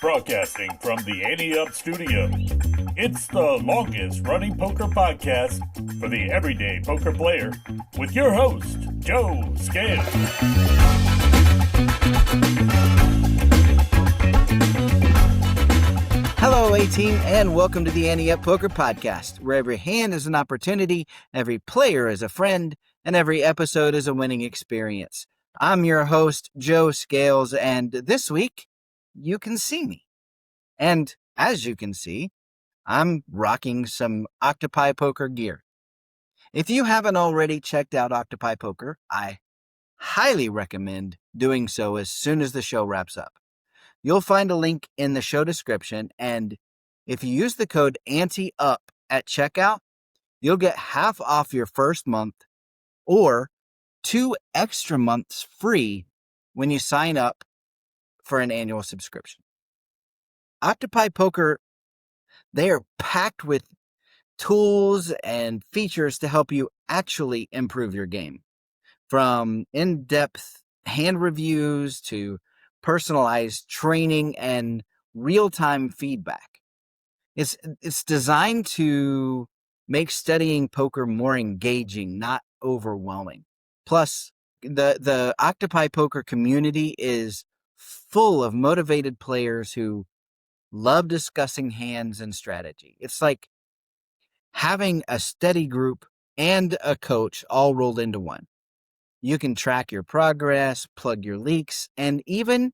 Broadcasting from the Ante Up studio, it's the longest running poker podcast for the everyday poker player with your host, Joe Scales. Hello, A-Team, and welcome to the Ante Up Poker Podcast, where every hand is an opportunity, every player is a friend, and every episode is a winning experience. I'm your host, Joe Scales, and this week, you can see me. And as you can see, I'm rocking some Octopi Poker gear. If you haven't already checked out Octopi Poker, I highly recommend doing so as soon as the show wraps up. You'll find a link in the show description, and if you use the code Ante Up at checkout, you'll get half off your first month or 2 extra months free when you sign up for an annual subscription. Octopi Poker, they are packed with tools and features to help you actually improve your game. From in-depth hand reviews to personalized training and real-time feedback. It's designed to make studying poker more engaging, not overwhelming. Plus, the Octopi Poker community is full of motivated players who love discussing hands and strategy. It's like having a steady group and a coach all rolled into one. You can track your progress, plug your leaks, and even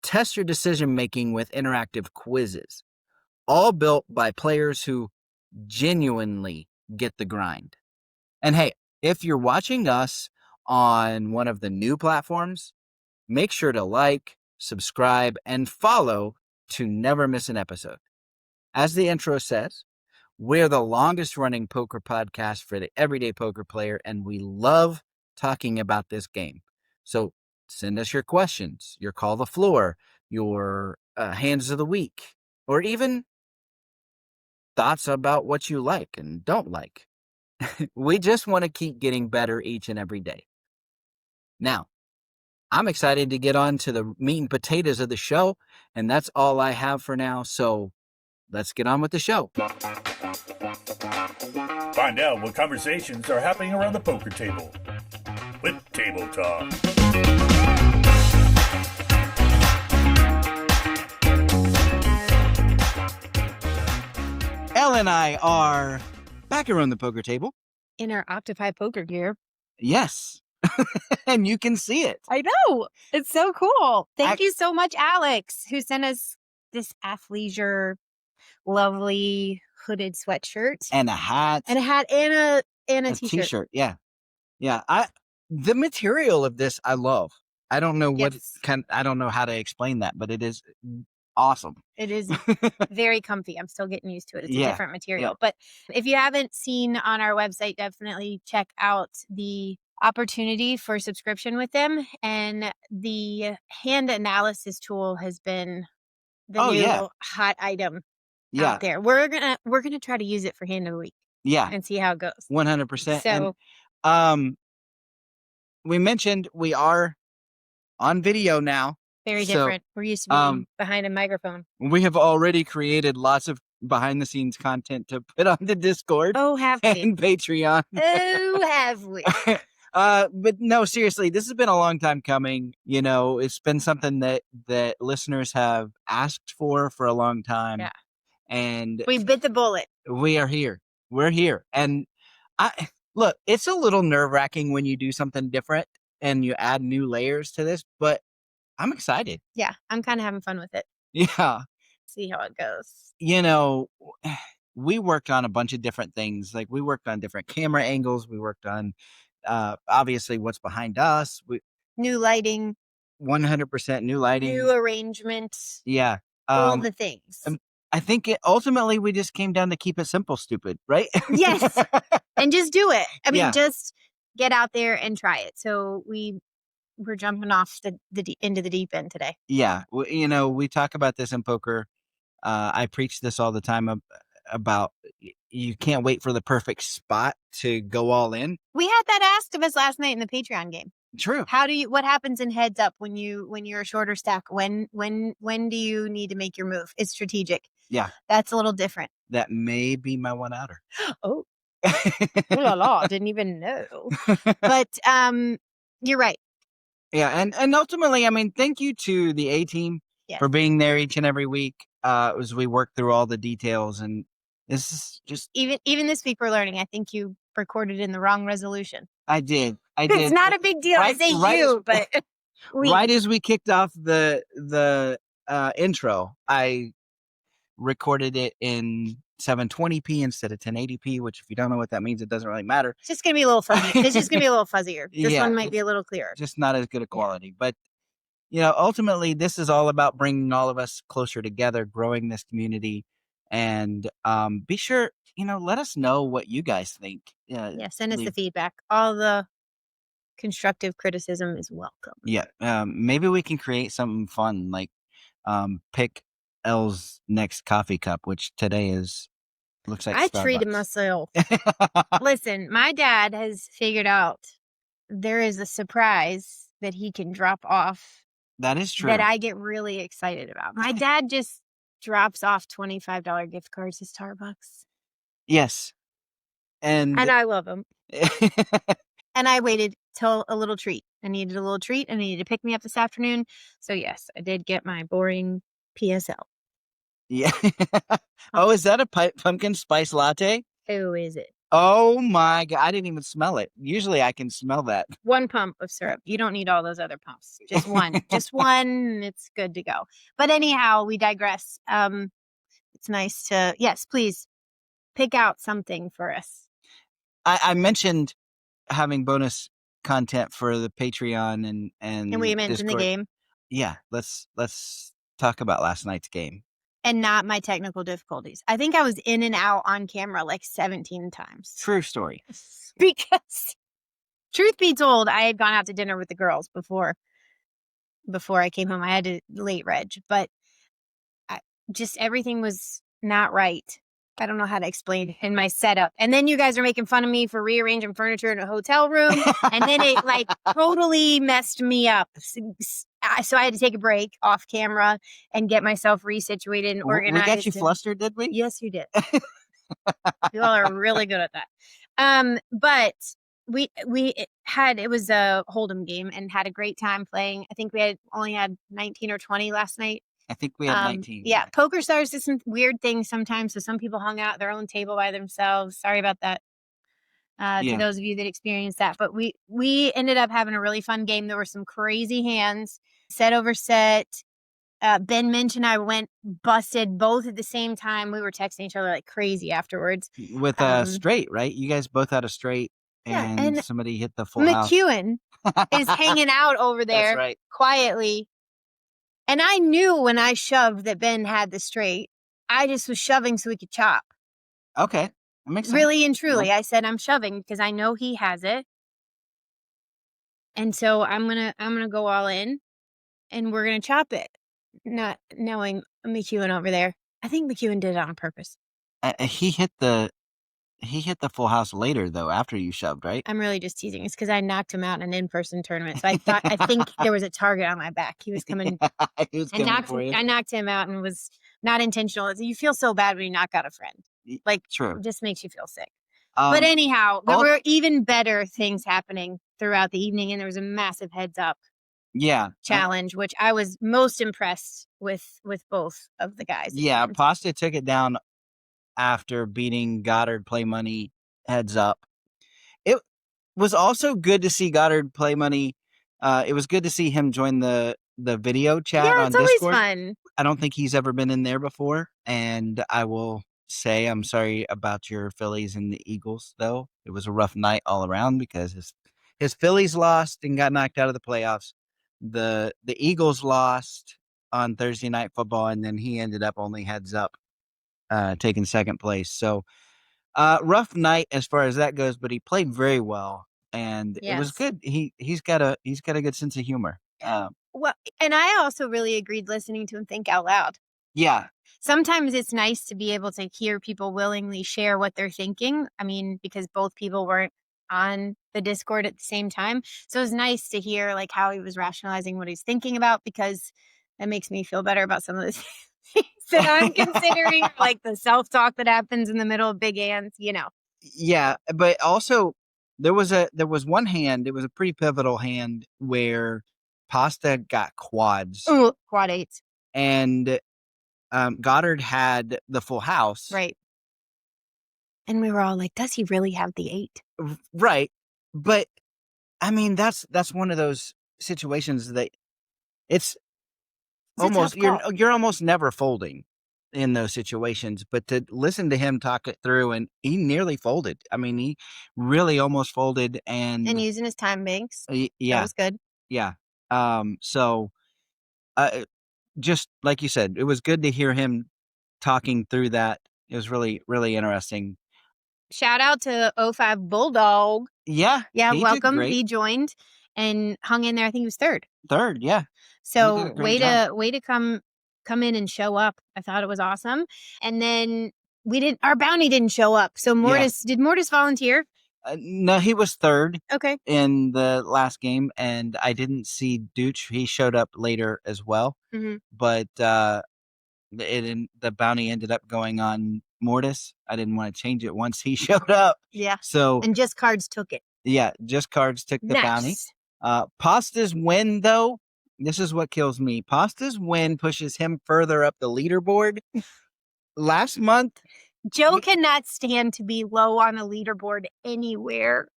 test your decision-making with interactive quizzes, all built by players who genuinely get the grind. And hey, if you're watching us on one of the new platforms, make sure to like, subscribe, and follow to never miss an episode. As the intro says, we're the longest running poker podcast for the everyday poker player, and we love talking about this game. So send us your questions, your call the floor, your hands of the week, or even thoughts about what you like and don't like. We just want to keep getting better each and every day. Now, I'm excited to get on to the meat and potatoes of the show, and that's all I have for now, so let's get on with the show. Find out what conversations are happening around the poker table with Table Talk. Elle and I are back around the poker table. In our Octopi Poker gear. Yes. And you can see it. I know. It's so cool. Thank you so much, Alex, who sent us this athleisure, lovely hooded sweatshirt. And a hat. And a hat and a t-shirt. T-shirt, yeah. Yeah. The material of this I love. I don't know I don't know how to explain that, but it is awesome. It is very comfy. I'm still getting used to it. It's a different material. Yeah. But if you haven't seen on our website, definitely check out the opportunity for subscription with them. And the hand analysis tool has been the new hot item out there. We're gonna try to use it for hand of the week. Yeah. And see how it goes. 100%. So and, we mentioned we are on video now. Very different. We're used to being behind a microphone. We have already created lots of behind-the-scenes content to put on the Discord. Oh, have we? And Patreon. Oh, have we? But no, seriously, this has been a long time coming. You know, it's been something that listeners have asked for a long time. Yeah. And we bit the bullet. We are here. We're here. And look, it's a little nerve-wracking when you do something different and you add new layers to this, but I'm excited. Yeah, I'm kind of having fun with it. Yeah. See how it goes. You know, we worked on a bunch of different things. Like we worked on different camera angles. We worked on, obviously, what's behind us. New lighting. 100% new lighting. New arrangement. Yeah. All the things. I think ultimately we just came down to keep it simple, stupid, right? Yes. And just do it. I mean, just get out there and try it. So we're jumping off into the deep end today. Yeah. You know, we talk about this in poker. I preach this all the time about you can't wait for the perfect spot to go all in. We had that asked of us last night in the Patreon game. True. What happens in Heads Up when you're a shorter stack? When do you need to make your move? It's strategic. Yeah. That's a little different. That may be my one outer. Oh. Ooh la la, didn't even know. But you're right. Yeah, and ultimately, I mean, thank you to the A team for being there each and every week as we work through all the details. And this is just even this week we're learning. I think you recorded in the wrong resolution. I did. It's not a big deal. I say you, but right as we kicked off the intro, I recorded it in 720p instead of 1080p, which if you don't know what that means, it doesn't really matter. It's just gonna be a little fuzzy. It's just gonna be a little fuzzier. This one might be a little clearer. Just not as good a quality. But ultimately this is all about bringing all of us closer together, growing this community, and be sure, let us know what you guys think. Send us the feedback. All the constructive criticism is welcome. Yeah. Maybe we can create something fun, like pick Elle's next coffee cup, which today looks like I Starbucks. Treated myself. Listen, my dad has figured out there is a surprise that he can drop off. That is true. That I get really excited about. My dad just drops off $25 gift cards to Starbucks. Yes. And I love him. And I waited till a little treat. I needed a little treat and I needed to pick me up this afternoon. So yes, I did get my boring PSL. Yeah. Oh, is that a pumpkin spice latte? Who is it? Oh my God. I didn't even smell it. Usually I can smell that. 1 pump of syrup. You don't need all those other pumps. Just one. Just one. It's good to go. But anyhow, we digress. It's nice to, yes, please pick out something for us. I mentioned having bonus content for the Patreon and we mentioned Discord. The game. Yeah. Let's talk about last night's game. And not my technical difficulties. I think I was in and out on camera like 17 times. True story. Because truth be told, I had gone out to dinner with the girls before I came home. I had a late reg, but just everything was not right. I don't know how to explain in my setup. And then you guys are making fun of me for rearranging furniture in a hotel room. And then it like totally messed me up. So I had to take a break off camera and get myself resituated and organized. We got you flustered, did we? Yes, you did. You all are really good at that. But it was a Hold'em game and had a great time playing. I think we only had 19 or 20 last night. I think we had 19. Yeah. Poker Stars does some weird things sometimes. So some people hung out at their own table by themselves. Sorry about that. To those of you that experienced that. But we ended up having a really fun game. There were some crazy hands, set over set. Ben mentioned I went busted both at the same time. We were texting each other like crazy afterwards. With a straight, right? You guys both had a straight and somebody hit the full house. McEwen is hanging out over there quietly. And I knew when I shoved that Ben had the straight. I just was shoving so we could chop. Okay. That makes sense. Really and truly. I said I'm shoving because I know he has it. And so I'm gonna go all in and we're gonna chop it. Not knowing McEwen over there. I think McEwen did it on purpose. He hit the full house later though, after you shoved, right? I'm really just teasing. It's because I knocked him out in an in-person tournament. So I think there was a target on my back. He was coming. I knocked him out and was not intentional. You feel so bad when you knock out a friend. Like, true. It just makes you feel sick. But anyhow, there were even better things happening throughout the evening, and there was a massive Heads Up challenge, which I was most impressed with both of the guys. Yeah, Pasta took it down after beating Goddard Play Money Heads Up. It was also good to see Goddard Play Money. It was good to see him join the video chat on Discord. It's always fun. I don't think he's ever been in there before, and I will say I'm sorry about your Phillies and the Eagles, though. It was a rough night all around because his Phillies lost and got knocked out of the playoffs. The Eagles lost on Thursday Night Football, and then he ended up only Heads Up, taking second place. So rough night as far as that goes, but he played very well, and it was good. He's got a good sense of humor. Well, and I also really agreed listening to him think out loud. Yeah. Sometimes it's nice to be able to hear people willingly share what they're thinking. I mean, because both people weren't on the Discord at the same time. So it was nice to hear like how he was rationalizing what he's thinking about, because that makes me feel better about some of the things that I'm considering, like the self-talk that happens in the middle of big hands, Yeah, but also there was one hand, it was a pretty pivotal hand where Pasta got quads. Ooh, quad eights. And Goddard had the full house. Right. And we were all like, does he really have the 8? Right. But I mean, that's one of those situations that it's almost you're almost never folding in those situations. But to listen to him talk it through, and he nearly folded. I mean, he really almost folded, and using his time banks. Yeah, that was good. Yeah. So, just like you said, it was good to hear him talking through that. It was really, really interesting. Shout out to 05 Bulldog. Yeah. Welcome. He joined and hung in there. I think he was third. Yeah. So way to come in and show up. I thought it was awesome. And then our bounty didn't show up. So did Mortis volunteer? No, he was third. Okay. In the last game, and I didn't see Dooch. He showed up later as well. Mm-hmm. But the bounty ended up going on Mortis. I didn't want to change it once he showed up. Yeah. So and Just Cards took it. Yeah, Just Cards took the bounty. Pasta's win, though, this is what kills me. Pasta's win pushes him further up the leaderboard. Last month, Joe cannot stand to be low on a leaderboard anywhere.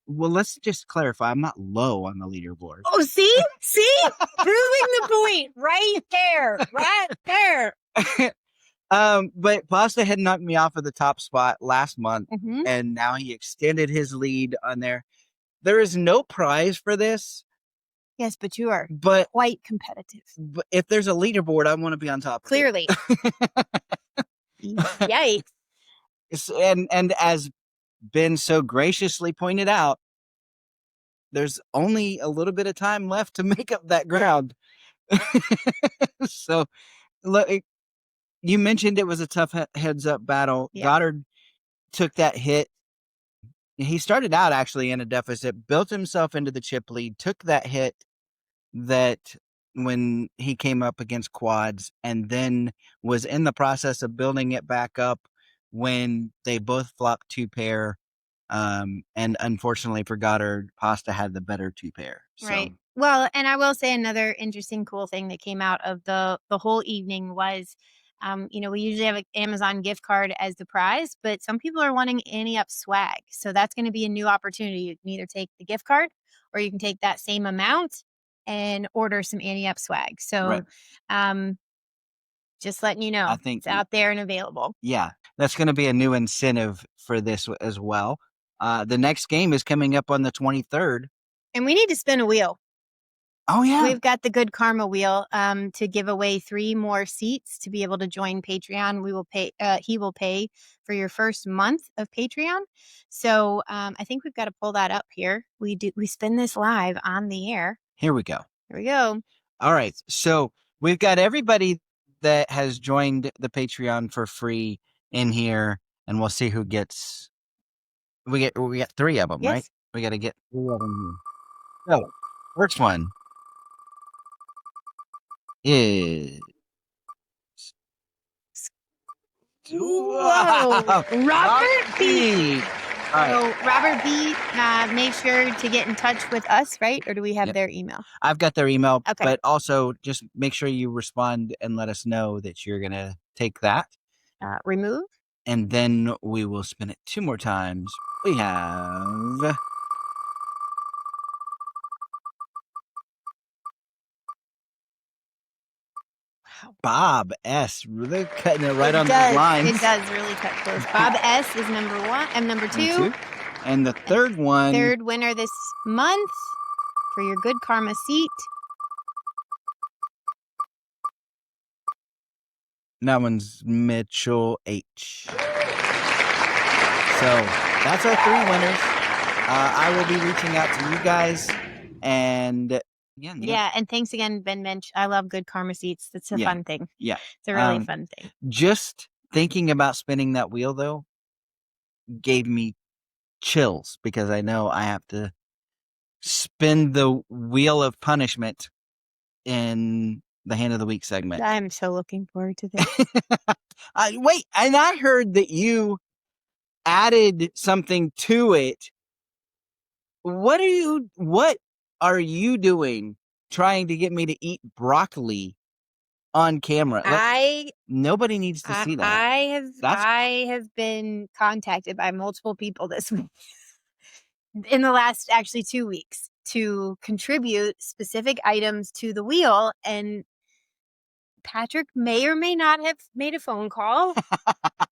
Well, let's just clarify. I'm not low on the leaderboard. Oh, see? Proving the point right there. But Pasta had knocked me off of the top spot last month, mm-hmm. and now he extended his lead on there. There is no prize for this. Yes, but you are quite competitive. But if there's a leaderboard, I want to be on top. Clearly. Yikes. And as Ben so graciously pointed out, there's only a little bit of time left to make up that ground. So, look, you mentioned it was a tough heads-up battle. Yeah. Goddard took that hit. He started out actually in a deficit, built himself into the chip lead, took that hit that when he came up against quads, and then was in the process of building it back up when they both flopped 2-pair. And unfortunately for Goddard, Pasta had the better 2-pair. So. Right. Well, and I will say another interesting, cool thing that came out of the whole evening was, we usually have an Amazon gift card as the prize, but some people are wanting Ante Up swag. So that's going to be a new opportunity. You can either take the gift card, or you can take that same amount and order some Ante Up swag. So, just letting you know, I think it's out there and available. Yeah, that's going to be a new incentive for this as well. The next game is coming up on the 23rd. And we need to spin a wheel. Oh, yeah. We've got the Good Karma wheel to give away 3 more seats to be able to join Patreon. He will pay for your first month of Patreon. So I think we've got to pull that up here. We spin this live on the air. Here we go. All right. So we've got everybody that has joined the Patreon for free in here, and we'll see who gets. We got 3 of them, yes. Right? We got to get 3 of them here. So, first one is Robert B. Right. So Robert B, make sure to get in touch with us, right? Or do we have their email? I've got their email, okay. But also just make sure you respond and let us know that you're going to take that. Remove. And then we will spin it 2 more times. We have... Bob S. Really cutting it right on the lines. It does really cut close. Bob S. is number 1 and number 2. And the third one. Third winner this month for your Good Karma seat. That one's Mitchell H. So that's our 3 winners. I will be reaching out to you guys, and yeah, and thanks again, Ben Mensch. I love Good Karma seats. It's a fun thing. Yeah, it's a really fun thing. Just thinking about spinning that wheel though gave me chills because I know I have to spin the wheel of punishment in the Hand of the Week segment. I'm so looking forward to this. Wait, and I heard that you added something to it. What are you doing trying to get me to eat broccoli on camera? Nobody needs to see that. I have been contacted by multiple people this week in the last actually 2 weeks to contribute specific items to the wheel, and Patrick may or may not have made a phone call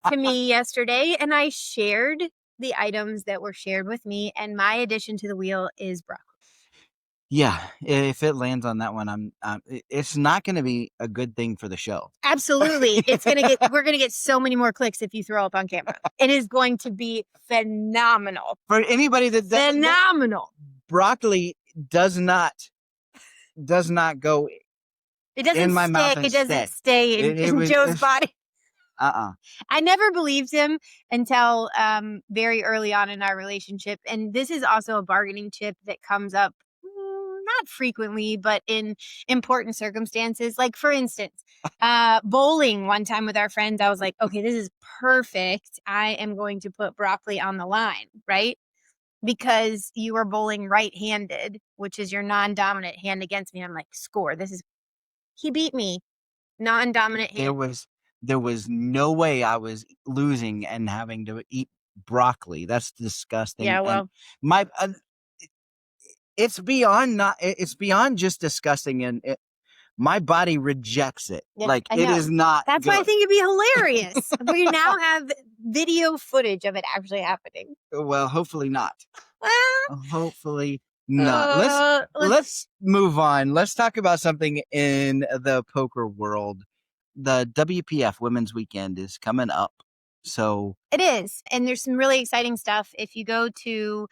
to me yesterday, and I shared the items that were shared with me, and my addition to the wheel is broccoli. Yeah, if it lands on that one, it's not going to be a good thing for the show. Absolutely. We're going to get so many more clicks if you throw up on camera. It is going to be phenomenal. For anybody that doesn't know, phenomenal. Broccoli does not go It doesn't in my mouth. It doesn't stay in Joe's body. I never believed him until very early on in our relationship. And this is also a bargaining chip that comes up not frequently, but in important circumstances. Like, for instance, bowling one time with our friends, I was like, okay, this is perfect. I am going to put broccoli on the line, right? Because you are bowling right-handed, which is your non-dominant hand against me. I'm like, score. He beat me. Non-dominant hand. There was no way I was losing and having to eat broccoli. That's disgusting. Yeah, well, and it's beyond just disgusting, and my body rejects it. Yeah, like it is not. That's why I think it'd be hilarious. We now have video footage of it actually happening. Well, hopefully not. Hopefully not. Let's move on. Let's talk about something in the poker world. The WPF Women's Weekend is coming up. So it is. And there's some really exciting stuff. If you go to...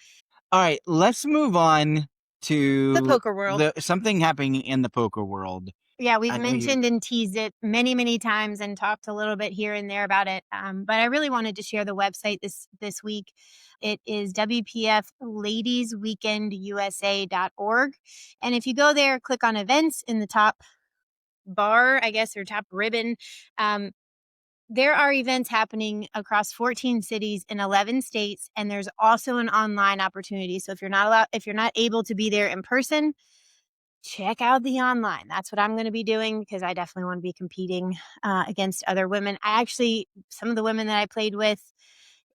All right, let's move on to the poker world. Something happening in the poker world. Yeah, we've mentioned and teased it many, many times and talked a little bit here and there about it. But I really wanted to share the website this week. It is WPFLadiesWeekendUSA.org. And if you go there, click on events in the top bar, I guess, or top ribbon, there are events happening across 14 cities in 11 states, and there's also an online opportunity. So if you're not able to be there in person, check out the online. That's what I'm going to be doing because I definitely want to be competing against other women. Some of the women that I played with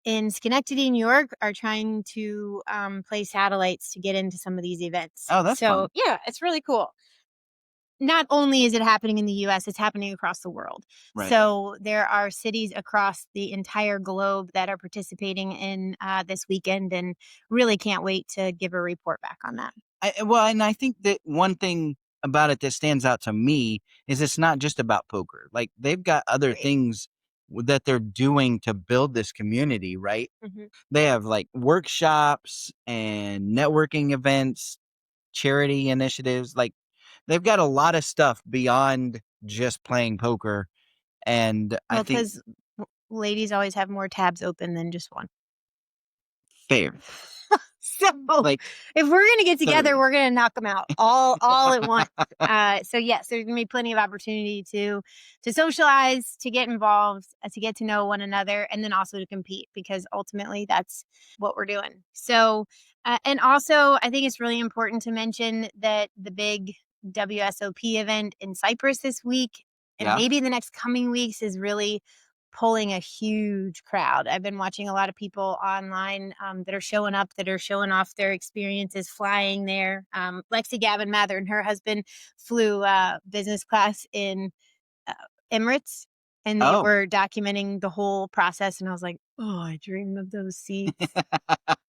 in Schenectady, New York, are trying to play satellites to get into some of these events. Oh, that's fun. Yeah, it's really cool. Not only is it happening in the U.S., it's happening across the world. Right. So there are cities across the entire globe that are participating in this weekend, and really can't wait to give a report back on that. And I think that one thing about it that stands out to me is it's not just about poker. Like, they've got other things that they're doing to build this community, right? Mm-hmm. They have like workshops and networking events, charity initiatives, like they've got a lot of stuff beyond just playing poker. And I think because ladies always have more tabs open than just one. Fair. So if we're going to get together, we're going to knock them out all at once. So yes, there's going to be plenty of opportunity to socialize, to get involved, to get to know one another, and then also to compete, because ultimately that's what we're doing. So, and also I think it's really important to mention that the big WSOP event in Cyprus this week, and maybe the next coming weeks, is really pulling a huge crowd. I've been watching a lot of people online that are showing up, that are showing off their experiences flying there. Lexi Gavin Mather and her husband flew business class in Emirates, and they were documenting the whole process. And I was like, oh, I dream of those seats.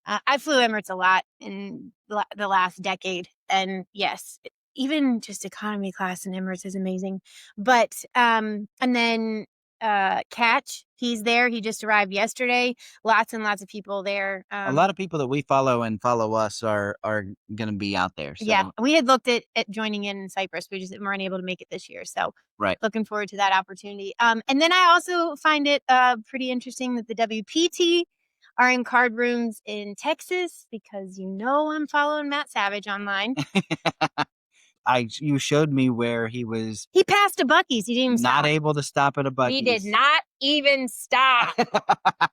I flew Emirates a lot in the last decade. And yes, even just economy class in Emirates is amazing. But, and then Catch, he's there. He just arrived yesterday. Lots and lots of people there. A lot of people that we follow and follow us are going to be out there. So. Yeah, we had looked at joining in Cyprus. We just weren't able to make it this year. So looking forward to that opportunity. And then I also find it pretty interesting that the WPT are in card rooms in Texas, because I'm following Matt Savage online. You showed me where he was. He passed a Buc-ee's. He didn't even not stop. able to stop at a Buc-ee's. He did not even stop.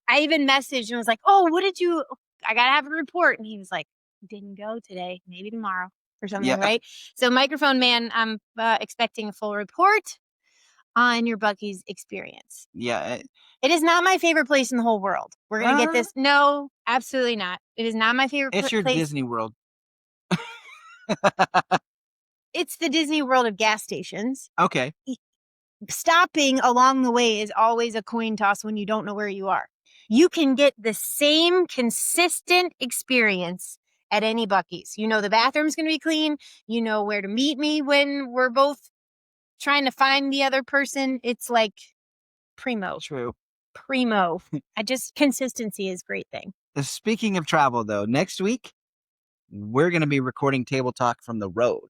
I even messaged and was like, "Oh, I gotta have a report." And he was like, "Didn't go today. Maybe tomorrow or something." Right? So, Microphone Man, I'm expecting a full report on your Buc-ee's experience. Yeah. It is not my favorite place in the whole world. We're going to get this. No, absolutely not. It is not my favorite place. It's your Disney World. It's the Disney World of gas stations. Okay. Stopping along the way is always a coin toss when you don't know where you are. You can get the same consistent experience at any Buc-ee's. The bathroom's going to be clean. You know where to meet me when we're both trying to find the other person. It's like primo. True. Primo. Consistency is a great thing. Speaking of travel, though, next week, we're going to be recording Table Talk from the road.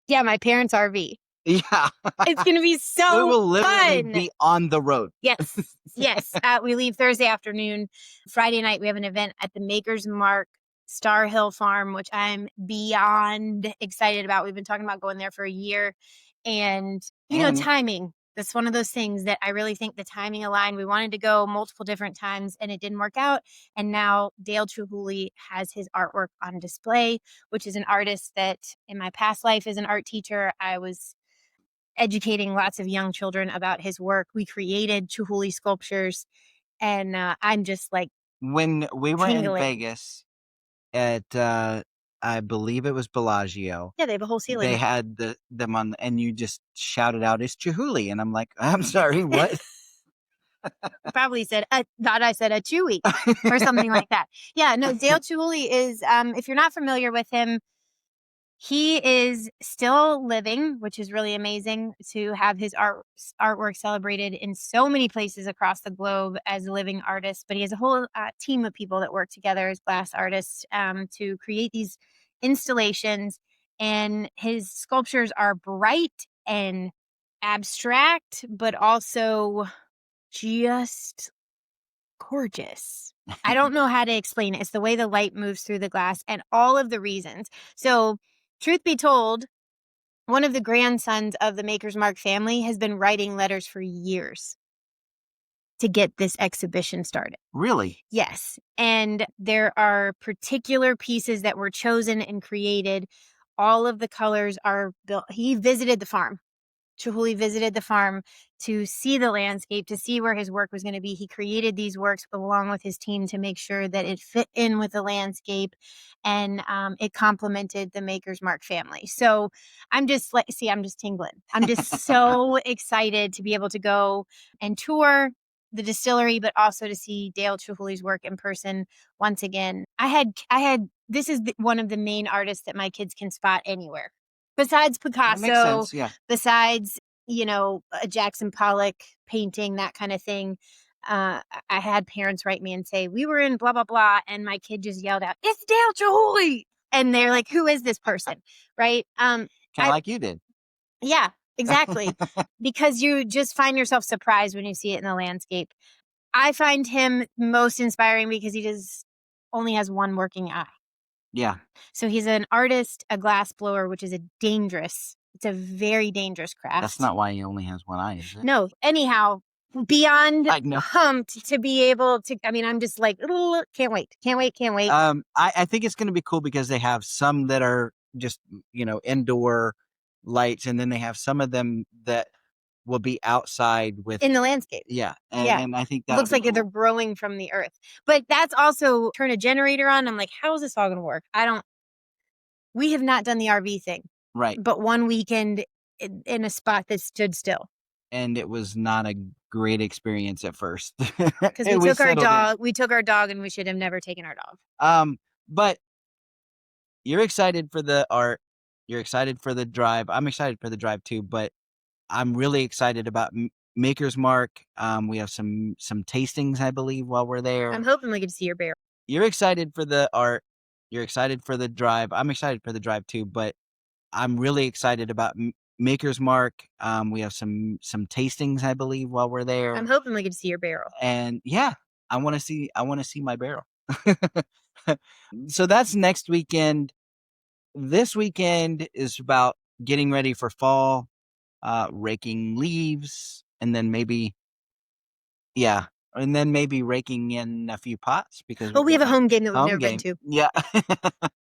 Yeah, my parents' RV. Yeah. It's going to be so fun. We will literally be on the road. Yes. Yes. We leave Thursday afternoon. Friday night, we have an event at the Maker's Mark Star Hill Farm, which I'm beyond excited about. We've been talking about going there for a year. And, timing. That's one of those things that I really think the timing aligned. We wanted to go multiple different times and it didn't work out. And now Dale Chihuly has his artwork on display, which is an artist that in my past life as an art teacher, I was educating lots of young children about his work. We created Chihuly sculptures, and I'm just like when we were tingling. In Vegas at I believe it was Bellagio. Yeah, they have a whole ceiling. They had them on, and you just shouted out, "It's Chihuly," and I'm like, "I'm sorry, what?" Probably said, thought I said a Chewy or something like that. Yeah, no, Dale Chihuly is, if you're not familiar with him, he is still living, which is really amazing to have his artwork celebrated in so many places across the globe as a living artist. But he has a whole team of people that work together as glass artists to create these installations. And his sculptures are bright and abstract, but also just gorgeous. I don't know how to explain it. It's the way the light moves through the glass and all of the reasons. So, truth be told, one of the grandsons of the Maker's Mark family has been writing letters for years to get this exhibition started. Really? Yes. And there are particular pieces that were chosen and created. All of the colors are built. He visited the farm. Chihuly visited the farm to see the landscape, to see where his work was going to be. He created these works along with his team to make sure that it fit in with the landscape and it complemented the Maker's Mark family. So I'm just tingling. I'm just so excited to be able to go and tour the distillery, but also to see Dale Chihuly's work in person once again. This is one of the main artists that my kids can spot anywhere. Besides Picasso, that makes sense, yeah. Besides, a Jackson Pollock painting, that kind of thing. I had parents write me and say, we were in blah, blah, blah. And my kid just yelled out, "It's Dale Chihuly." And they're like, who is this person? Right. Kind of like you did. Yeah, exactly. Because you just find yourself surprised when you see it in the landscape. I find him most inspiring because he only has one working eye. Yeah. So he's an artist, a glass blower, which is it's a very dangerous craft. That's not why he only has one eye, is it? No. Anyhow, beyond pumped to be able to, I'm just like, can't wait. I think it's going to be cool because they have some that are just, indoor lights, and then they have some of them that will be outside in the landscape. Yeah. And I think that looks like they're growing from the earth. But that's also turn a generator on. I'm like, how is this all going to work? We have not done the RV thing. Right. But one weekend in a spot that stood still. And it was not a great experience at first. Because we took our dog and we should have never taken our dog. But you're excited for the art. You're excited for the drive. I'm excited for the drive too, but I'm really excited about Maker's Mark. We have some tastings, I believe, while we're there. I'm hoping we get to see your barrel. You're excited for the art. You're excited for the drive. I'm excited for the drive too, but I'm really excited about Maker's Mark. We have some tastings, I believe, while we're there. I'm hoping we get to see your barrel. And yeah, I want to see my barrel. So that's next weekend. This weekend is about getting ready for fall, raking leaves, and then maybe raking in a few pots because we have a home game that we've never been to. Yeah.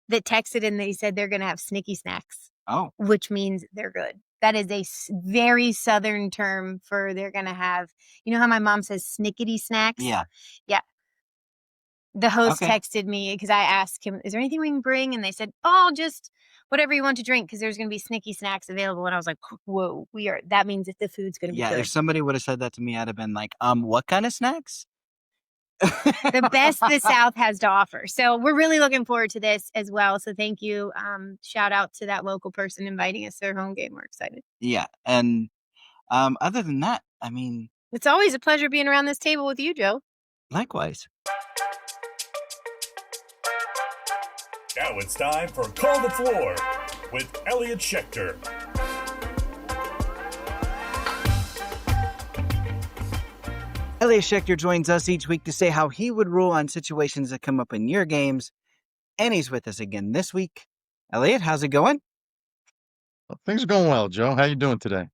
That texted and they said they're going to have snicky snacks. Oh. Which means they're good. That is a very Southern term for they're going to have, you know how my mom says snickety snacks? Yeah. Yeah. The host texted me because I asked him, is there anything we can bring? And they said, oh, just whatever you want to drink because there's going to be snicky snacks available. And I was like, whoa, that means that the food's going to be good. If somebody would have said that to me, I'd have been like, what kind of snacks? The best the South has to offer. So we're really looking forward to this as well. So thank you. Shout out to that local person inviting us to their home game. We're excited. Yeah. And other than that, I mean, it's always a pleasure being around this table with you, Joe. Likewise. Now it's time for Call the Floor with Elliot Schechter. Elliot Schechter joins us each week to say how he would rule on situations that come up in your games. And he's with us again this week. Elliot, how's it going? Well, things are going well, Joe. How you doing today?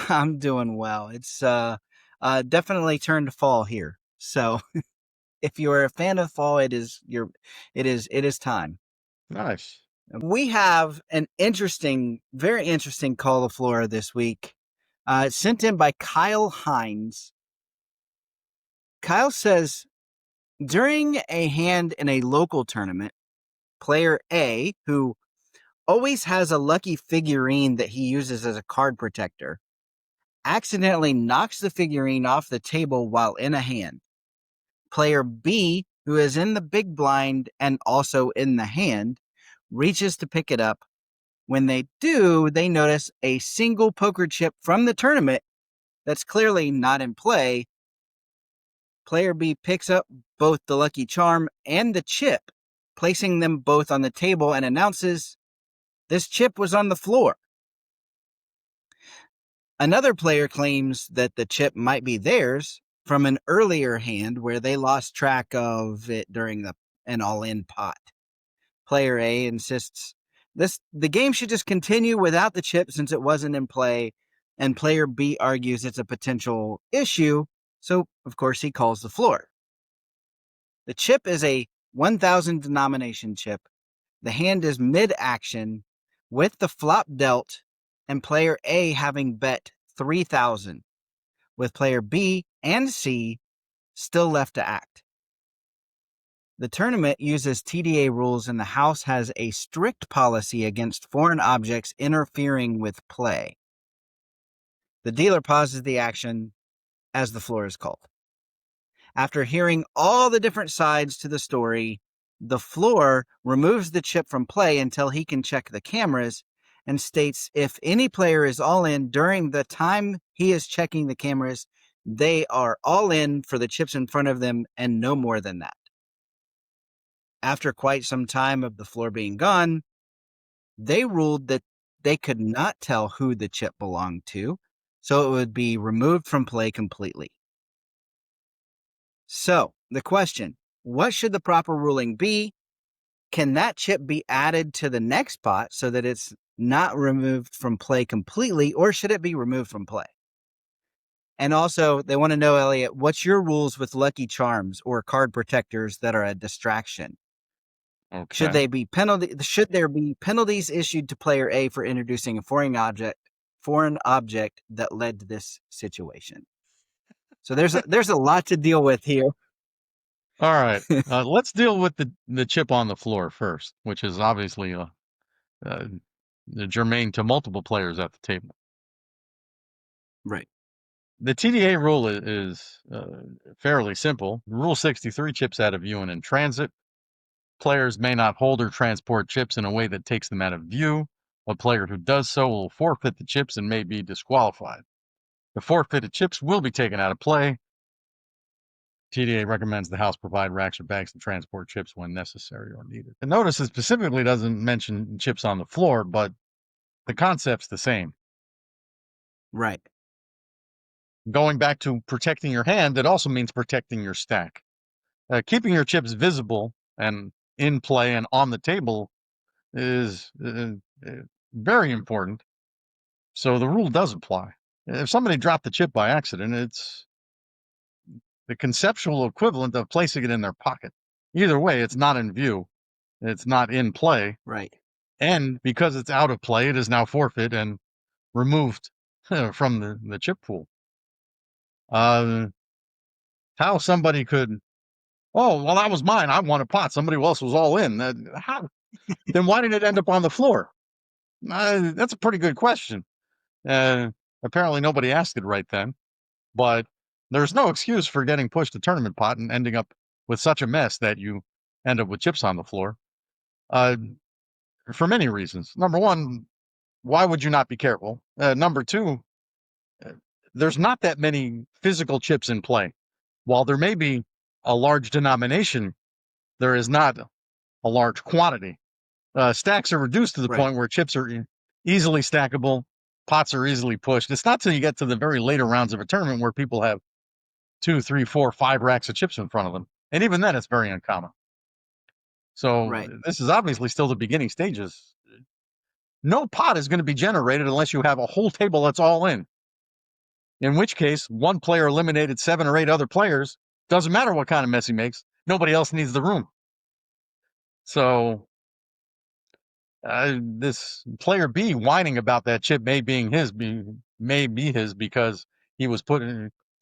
I'm doing well. It's definitely turned fall here. So if you're a fan of fall, it is time. Nice. We have an very interesting call the floor this week. Sent in by Kyle Hines. Kyle says, during a hand in a local tournament, player A, who always has a lucky figurine that he uses as a card protector, accidentally knocks the figurine off the table while in a hand. Player B, who is in the big blind and also in the hand, reaches to pick it up. When they do, they notice a single poker chip from the tournament that's clearly not in play. Player B picks up both the lucky charm and the chip, placing them both on the table, and announces, "This chip was on the floor." Another player claims that the chip might be theirs from an earlier hand where they lost track of it during an all-in pot. Player A insists the game should just continue without the chip since it wasn't in play, and player B argues it's a potential issue, so of course he calls the floor. The chip is a 1,000 denomination chip. The hand is mid-action with the flop dealt and player A having bet 3,000, with player B and C still left to act. The tournament uses TDA rules and the house has a strict policy against foreign objects interfering with play. The dealer pauses the action as the floor is called. After hearing all the different sides to the story, the floor removes the chip from play until he can check the cameras and states if any player is all in during the time he is checking the cameras, they are all in for the chips in front of them and no more than that. After quite some time of the floor being gone, they ruled that they could not tell who the chip belonged to, so it would be removed from play completely. So, the question, what should the proper ruling be? Can that chip be added to the next pot so that it's not removed from play completely, or should it be removed from play? And also, they want to know, Elliot, what's your rules with lucky charms or card protectors that are a distraction? Okay. Should there be penalties issued to player A for introducing a foreign object that led to this situation? So there's a lot to deal with here. All right. Let's deal with the chip on the floor first, which is obviously germane to multiple players at the table. Right. The TDA rule is fairly simple. Rule 63, chips out of view and in transit. Players may not hold or transport chips in a way that takes them out of view. A player who does so will forfeit the chips and may be disqualified. The forfeited chips will be taken out of play. TDA recommends the house provide racks or bags to transport chips when necessary or needed. And notice it specifically doesn't mention chips on the floor, but the concept's the same. Right. Going back to protecting your hand, it also means protecting your stack. Keeping your chips visible and in play and on the table is very important. So the rule does apply. If somebody dropped the chip by accident, it's the conceptual equivalent of placing it in their pocket. Either way, it's not in view. It's not in play. Right. And because it's out of play, it is now forfeit and removed from the chip pool. How somebody could, oh, well, that was mine. I won a pot. Somebody else was all in. How? Then why did it end up on the floor? That's a pretty good question. Apparently nobody asked it right then, but there's no excuse for getting pushed a tournament pot and ending up with such a mess that you end up with chips on the floor. For many reasons. Number one, why would you not be careful? Number two, there's not that many physical chips in play. While there may be a large denomination, there is not a large quantity. Stacks are reduced to the point where chips are easily stackable, pots are easily pushed. It's not till you get to the very later rounds of a tournament where people have 2, 3, 4, 5 racks of chips in front of them. And even then, it's very uncommon. So this is obviously still the beginning stages. No pot is going to be generated unless you have a whole table that's all in which case, one player eliminated 7 or 8 other players. Doesn't matter what kind of mess he makes. Nobody else needs the room. So this player B whining about that chip may be his because he was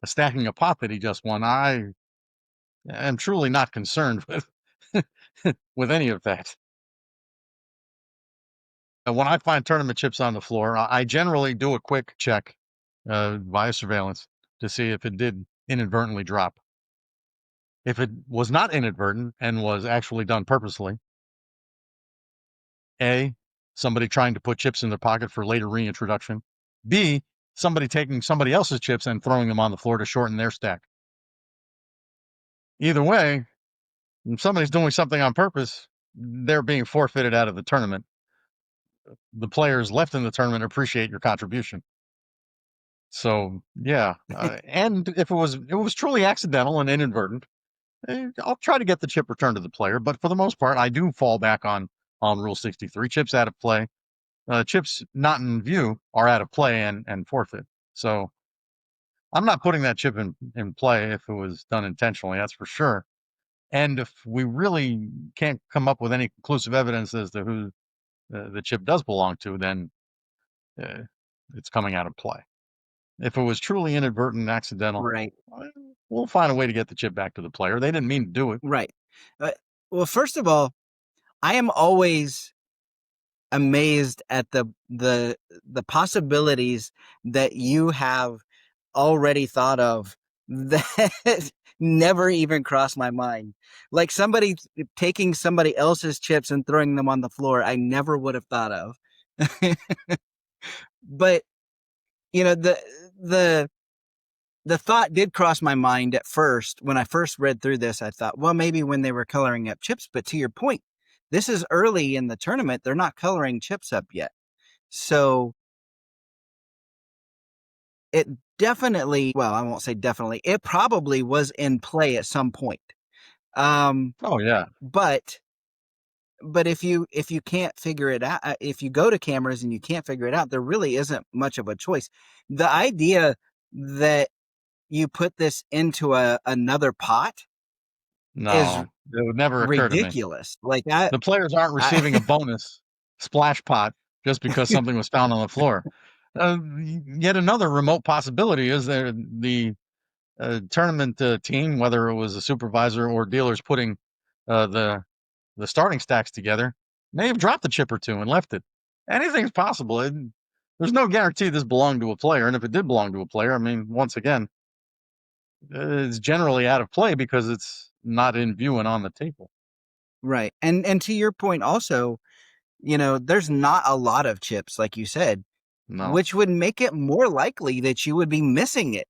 stacking a pot that he just won. I am truly not concerned with with any of that. When I find tournament chips on the floor, I generally do a quick check via surveillance to see if it did inadvertently drop. If it was not inadvertent and was actually done purposely, A, somebody trying to put chips in their pocket for later reintroduction. B, somebody taking somebody else's chips and throwing them on the floor to shorten their stack. Either way, if somebody's doing something on purpose, they're being forfeited out of the tournament. The players left in the tournament appreciate your contribution. So yeah, and if it was truly accidental and inadvertent, I'll try to get the chip returned to the player. But for the most part, I do fall back on Rule 63. Chips out of play, chips not in view are out of play and forfeit. So I'm not putting that chip in play if it was done intentionally. That's for sure. And if we really can't come up with any conclusive evidence as to who the chip does belong to, then it's coming out of play. If it was truly inadvertent and accidental, we'll find a way to get the chip back to the player. They didn't mean to do it. Right. Well, first of all, I am always amazed at the possibilities that you have already thought of that never even crossed my mind. Like somebody taking somebody else's chips and throwing them on the floor, I never would have thought of. But you know, the thought did cross my mind at first. When I first read through this, I thought, well, maybe when they were coloring up chips. But to your point, this is early in the tournament. They're not coloring chips up yet. So it definitely, well, I won't say definitely, it probably was in play at some point. Oh yeah. But if you can't figure it out, if you go to cameras and you can't figure it out, there really isn't much of a choice. The idea that you put this into another pot is it would never occur ridiculous. To me. Like the players aren't receiving a bonus splash pot just because something was found on the floor. Yet another remote possibility is that the tournament team, whether it was a supervisor or dealers putting the starting stacks together, may have dropped a chip or two and left it. Anything's possible. There's no guarantee this belonged to a player, and if it did belong to a player, I mean, once again, it's generally out of play because it's not in view and on the table. Right. And to your point also, you know, there's not a lot of chips, like you said, which would make it more likely that you would be missing it.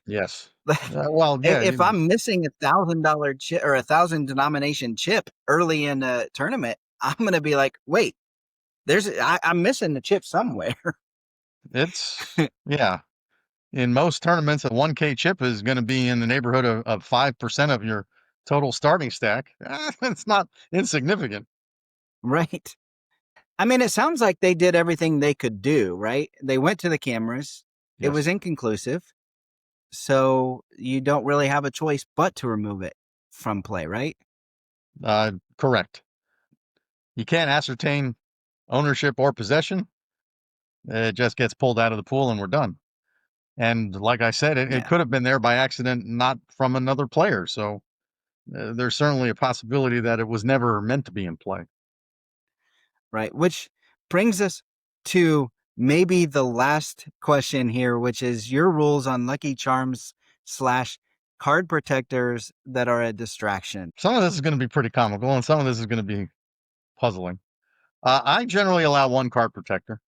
Yes. Well, yeah. If I'm missing $1,000 chip or 1,000 denomination chip early in a tournament, I'm going to be like, wait, I'm missing the chip somewhere. It's yeah. In most tournaments, a 1K chip is going to be in the neighborhood of 5% of your total starting stack, it's not insignificant. Right. I mean, it sounds like they did everything they could do, right? They went to the cameras. It was Yes. inconclusive. So you don't really have a choice but to remove it from play, right? Correct. You can't ascertain ownership or possession. It just gets pulled out of the pool and we're done. And like I said, it Yeah. could have been there by accident, not from another player. So there's certainly a possibility that it was never meant to be in play. Right. Which brings us to maybe the last question here, which is your rules on Lucky Charms / card protectors that are a distraction. Some of this is going to be pretty comical and some of this is going to be puzzling. I generally allow one card protector.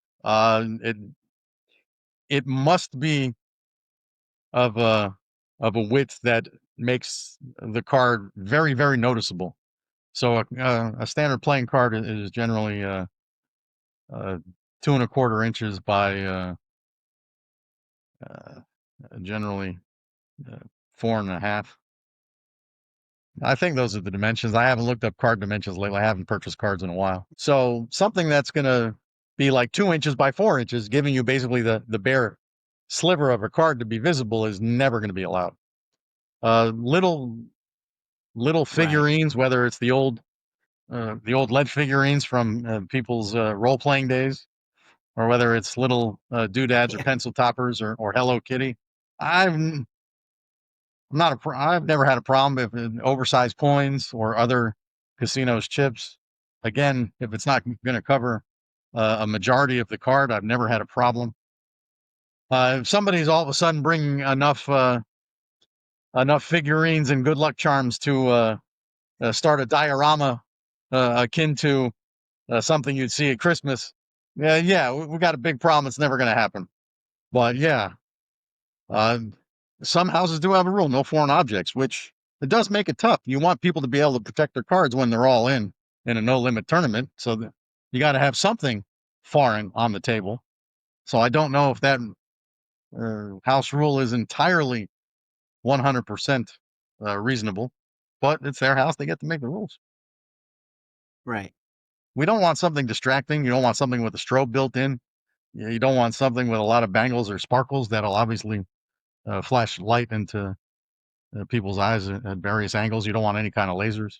It must be of a width that makes the card very, very noticeable. So a standard playing card is generally 2¼ inches by generally 4½. I think those are the dimensions. I haven't looked up card dimensions lately. I haven't purchased cards in a while. So something that's going to be like 2 inches by 4 inches, giving you basically the bare sliver of a card to be visible, is never going to be allowed. Little figurines, right, whether it's the old lead figurines from people's role-playing days, or whether it's little doodads or pencil toppers or Hello Kitty. I've never had a problem if oversized coins or other casinos chips. Again, if it's not going to cover a majority of the card, I've never had a problem. If somebody's all of a sudden bringing enough figurines and good luck charms to start a diorama akin to something you'd see at Christmas, yeah, we got a big problem. It's never going to happen. But yeah, some houses do have a rule, no foreign objects, which it does make it tough. You want people to be able to protect their cards when they're all in a no-limit tournament, so that you got to have something foreign on the table. So I don't know if that house rule is entirely 100% reasonable, but it's their house. They get to make the rules. Right. We don't want something distracting. You don't want something with a strobe built in. You don't want something with a lot of bangles or sparkles that'll obviously flash light into people's eyes at various angles. You don't want any kind of lasers.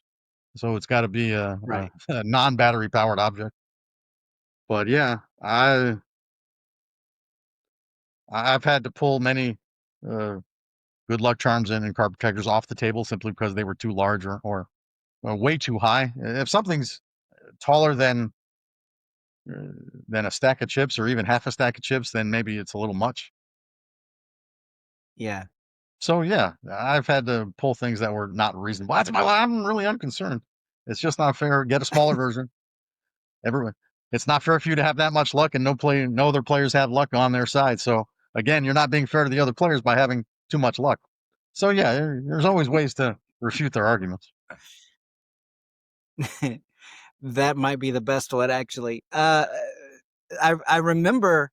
So it's got to be Right. a non-battery powered object. But yeah, I've had to pull many good luck charms and card protectors off the table simply because they were too large or way too high. If something's taller than a stack of chips or even half a stack of chips, then maybe it's a little much. Yeah. So yeah, I've had to pull things that were not reasonable. I'm really unconcerned. It's just not fair. Get a smaller version. Everyone, it's not fair for you to have that much luck and no other players have luck on their side. So again, you're not being fair to the other players by having too much luck. So yeah, there's always ways to refute their arguments. That might be the best one, actually. I remember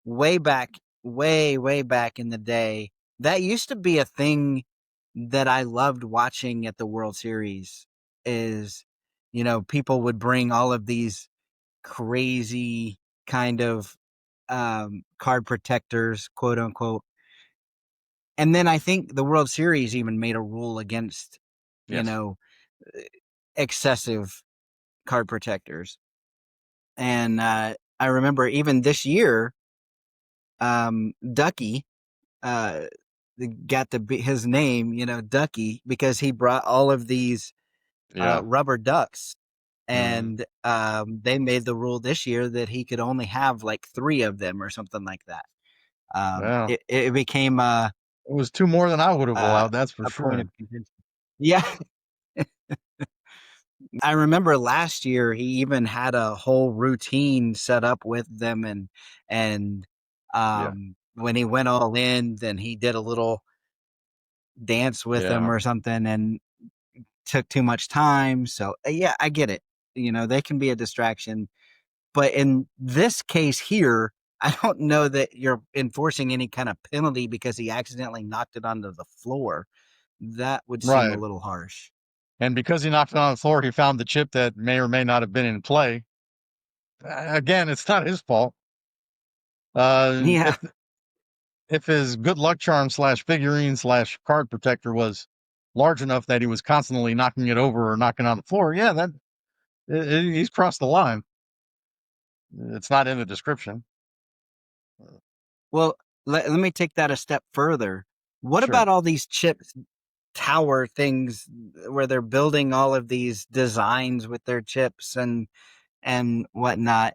way back in the day, that used to be a thing that I loved watching at the World Series. Is, people would bring all of these crazy kind of card protectors, quote unquote. And then I think the World Series even made a rule against, Yes. Excessive card protectors. And I remember even this year, Ducky got his name, Ducky, because he brought all of these rubber ducks. And they made the rule this year that he could only have like 3 of them or something like that. Wow. It became it was 2 more than I would have allowed, that's for a point sure. of contention. Yeah. I remember last year he even had a whole routine set up with them, and when he went all in, then he did a little dance with them or something and took too much time. So yeah, I get it. They can be a distraction, but in this case here, I don't know that you're enforcing any kind of penalty because he accidentally knocked it onto the floor. that would seem a Right. little harsh. And because he knocked it on the floor, he found the chip that may or may not have been in play. Again, it's not his fault. Yeah. If his good luck charm / figurine / card protector was large enough that he was constantly knocking it over or knocking on the floor, yeah, he's crossed the line. It's not in the description. Well, let me take that a step further. What Sure. about all these chips tower things where they're building all of these designs with their chips and whatnot?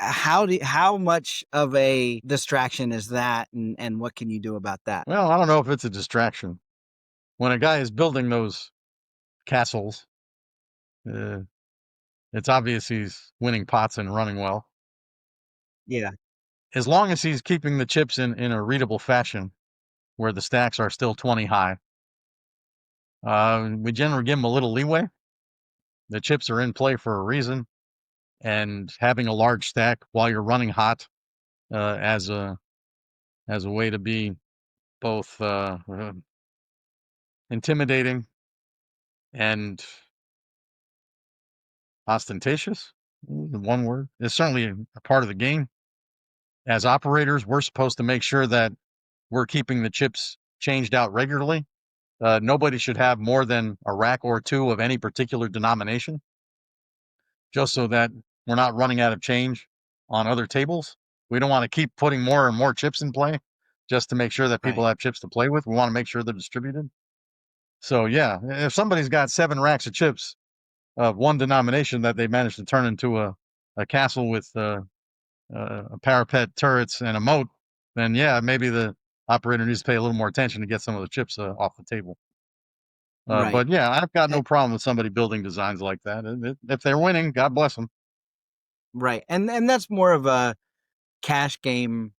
How much of a distraction is that, and what can you do about that? Well, I don't know if it's a distraction. When a guy is building those castles, it's obvious he's winning pots and running well. Yeah. As long as he's keeping the chips in a readable fashion where the stacks are still 20 high, we generally give him a little leeway. The chips are in play for a reason, and having a large stack while you're running hot as a way to be both intimidating and ostentatious, one word, is certainly a part of the game. As operators, we're supposed to make sure that we're keeping the chips changed out regularly. Nobody should have more than a rack or two of any particular denomination, just so that we're not running out of change on other tables. We don't want to keep putting more and more chips in play just to make sure that people Right. have chips to play with. We want to make sure they're distributed. So yeah, if somebody's got 7 racks of chips of one denomination that they managed to turn into a castle with a parapet, turrets, and a moat, then yeah, maybe the operator needs to pay a little more attention to get some of the chips off the table. Right. But yeah, I've got Eh, no problem with somebody building designs like that. If they're winning, God bless them. Right. And that's more of a cash game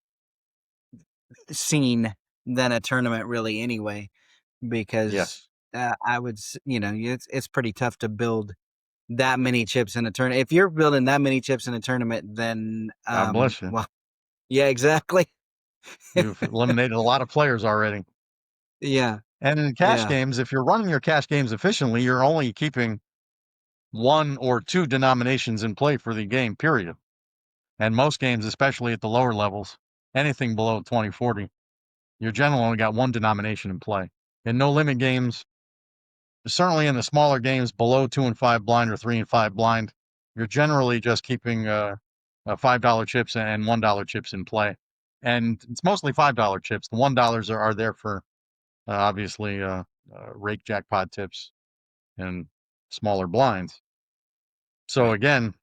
scene than a tournament really anyway, because Yes, I would, it's pretty tough to build that many chips in a tournament. If you're building that many chips in a tournament, then, God bless you. well, yeah, exactly. You've eliminated a lot of players already. Yeah. And in cash Yeah. games, if you're running your cash games efficiently, you're only keeping 1 or 2 denominations in play for the game, period. And most games, especially at the lower levels, anything below 2040, you're generally only got 1 denomination in play. In no limit games, certainly in the smaller games below 2 and 5 blind or 3 and 5 blind, you're generally just keeping $5 chips and $1 chips in play. And it's mostly $5 chips. The $1 are there for obviously rake jackpot tips and smaller blinds. So Right. again,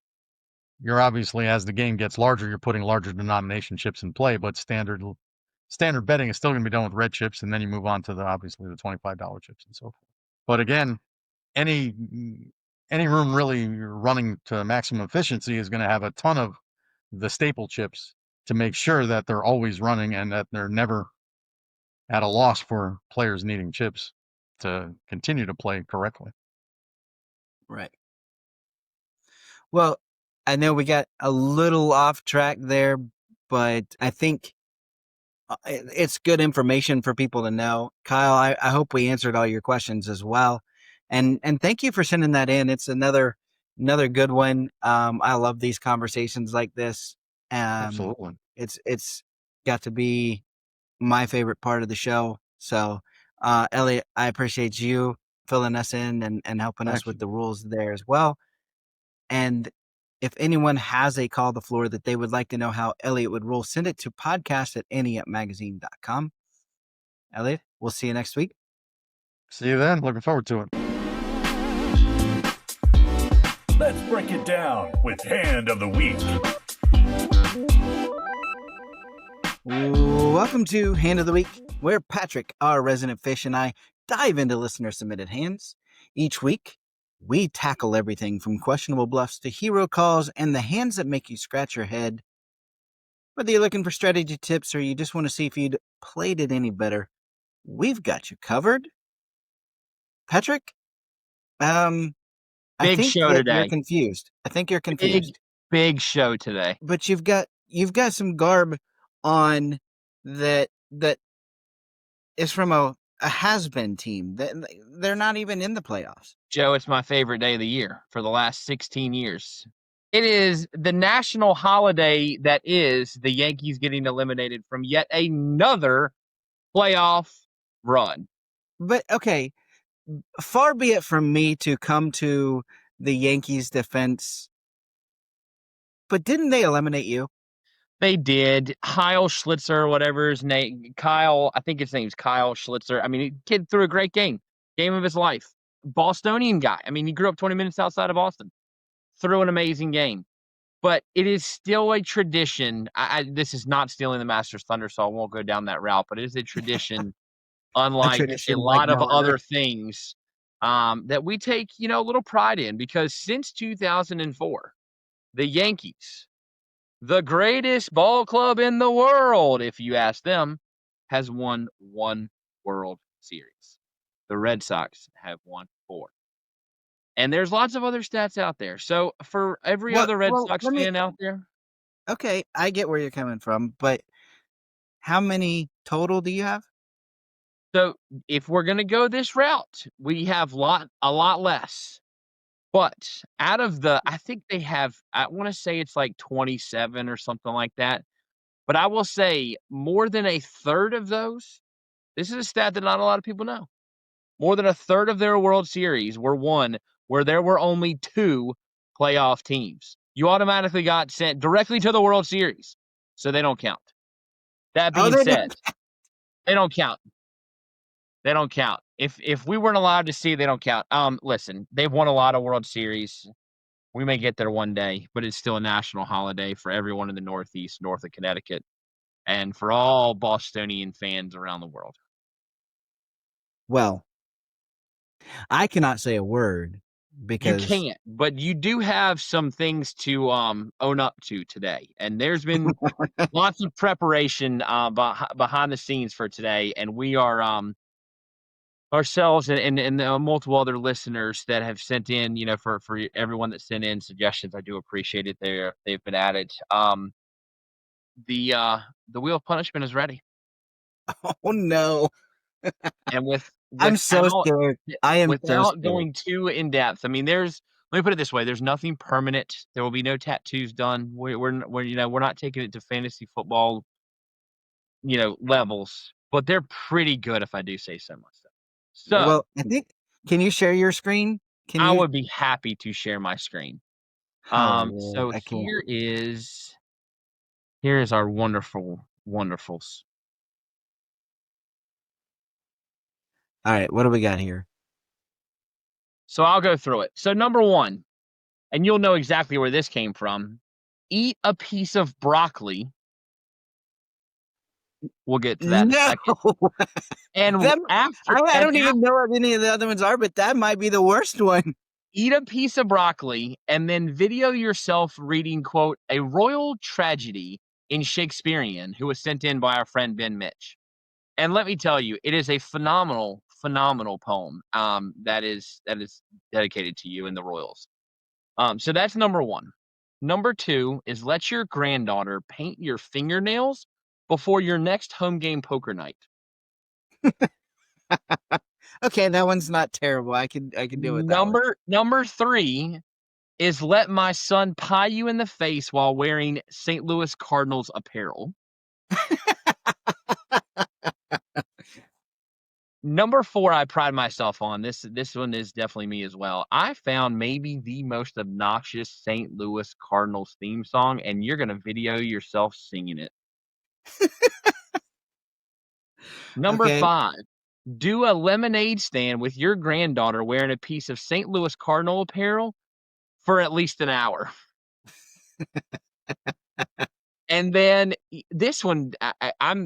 you're obviously, as the game gets larger, you're putting larger denomination chips in play, but standard betting is still going to be done with red chips, and then you move on to obviously the $25 chips and so forth. But again, any room really running to maximum efficiency is going to have a ton of the staple chips to make sure that they're always running and that they're never at a loss for players needing chips to continue to play correctly. Right. Well, I know we got a little off track there, but I think it's good information for people to know. Kyle, I hope we answered all your questions as well. And thank you for sending that in. It's another good one. I love these conversations like this. Absolutely. It's got to be my favorite part of the show. So, Elliot, I appreciate you filling us in and helping us Thank with you. the rules there as well. And if anyone has a call the floor that they would like to know how Elliot would rule, send it to podcast@anteupmagazine.com. Elliot, we'll see you next week. See you then. Looking forward to it. Let's break it down with Hand of the Week. Welcome to Hand of the Week, where Patrick, our resident fish, and I dive into listener-submitted hands. Each week, we tackle everything from questionable bluffs to hero calls and the hands that make you scratch your head. Whether you're looking for strategy tips or you just want to see if you'd played it any better, we've got you covered. Patrick, I Big think show that you're today. confused. Big show today. But you've got some garb on that is from a a has-been team. They're not even in the playoffs. Joe, it's my favorite day of the year for the last 16 years. It is the national holiday that is the Yankees getting eliminated from yet another playoff run. But okay, far be it from me to come to the Yankees' defense, but didn't they eliminate you? They did. Kyle Schlitzer, whatever his name, I think his name's Kyle Schlitzer. I mean, kid threw a great game of his life. Bostonian guy. I mean, he grew up 20 minutes outside of Boston. Threw an amazing game. But it is still a tradition. This is not stealing the Masters Thunder, so I won't go down that route. But it is a tradition, unlike a tradition like lot of no other. other things, that we take, a little pride in. Because since 2004, the Yankees, the greatest ball club in the world, if you ask them, has won one World Series. The Red Sox have won 4. And there's lots of other stats out there. So for every other Red Sox fan out there, okay, I get where you're coming from, but how many total do you have? so if we're gonna go this route, we have a lot less. But out of I think they have, I want to say it's like 27 or something like that. But I will say more than a third of those, this is a stat that not a lot of people know. More than a third of their World Series were won where there were only 2 playoff teams. You automatically got sent directly to the World Series, so they don't count. That being said, they don't count. They don't count. If we weren't allowed to see, they don't count. Listen, they've won a lot of World Series. We may get there one day, but it's still a national holiday for everyone in the Northeast, north of Connecticut, and for all Bostonian fans around the world. Well, I cannot say a word because you can't, but you do have some things to own up to today. And there's been lots of preparation behind the scenes for today, and we are ourselves and multiple other listeners that have sent in, for everyone that sent in suggestions. I do appreciate it. They've been added. The wheel of punishment is ready. Oh no. And I'm so scared. I am so without scared. going too in depth, I mean, let me put it this way: there's nothing permanent. There will be no tattoos done. We're not taking it to fantasy football, levels, but they're pretty good, if I do say so myself. So, Well, I think, can you share your screen? Can I you? would be happy to share my screen. Oh Lord, So I can't. here is our wonderful, wonderful. All right, what do we got here? So I'll go through it. So number 1, and you'll know exactly where this came from. Eat a piece of broccoli. We'll get to that in a second. And I don't even know what any of the other ones are, but that might be the worst one. Eat a piece of broccoli and then video yourself reading, quote, a royal tragedy in Shakespearean, who was sent in by our friend Ben Mitch. And let me tell you, it is a phenomenal, phenomenal poem that is dedicated to you and the royals. So that's number 1. Number 2 is let your granddaughter paint your fingernails before your next home game poker night. Okay, that one's not terrible. I can deal with that one. Number 3 is let my son pie you in the face while wearing St. Louis Cardinals apparel. Number 4, I pride myself on. This one is definitely me as well. I found maybe the most obnoxious St. Louis Cardinals theme song, and you're gonna video yourself singing it. Number 5, do a lemonade stand with your granddaughter wearing a piece of St. Louis Cardinal apparel for at least an hour. And then this one,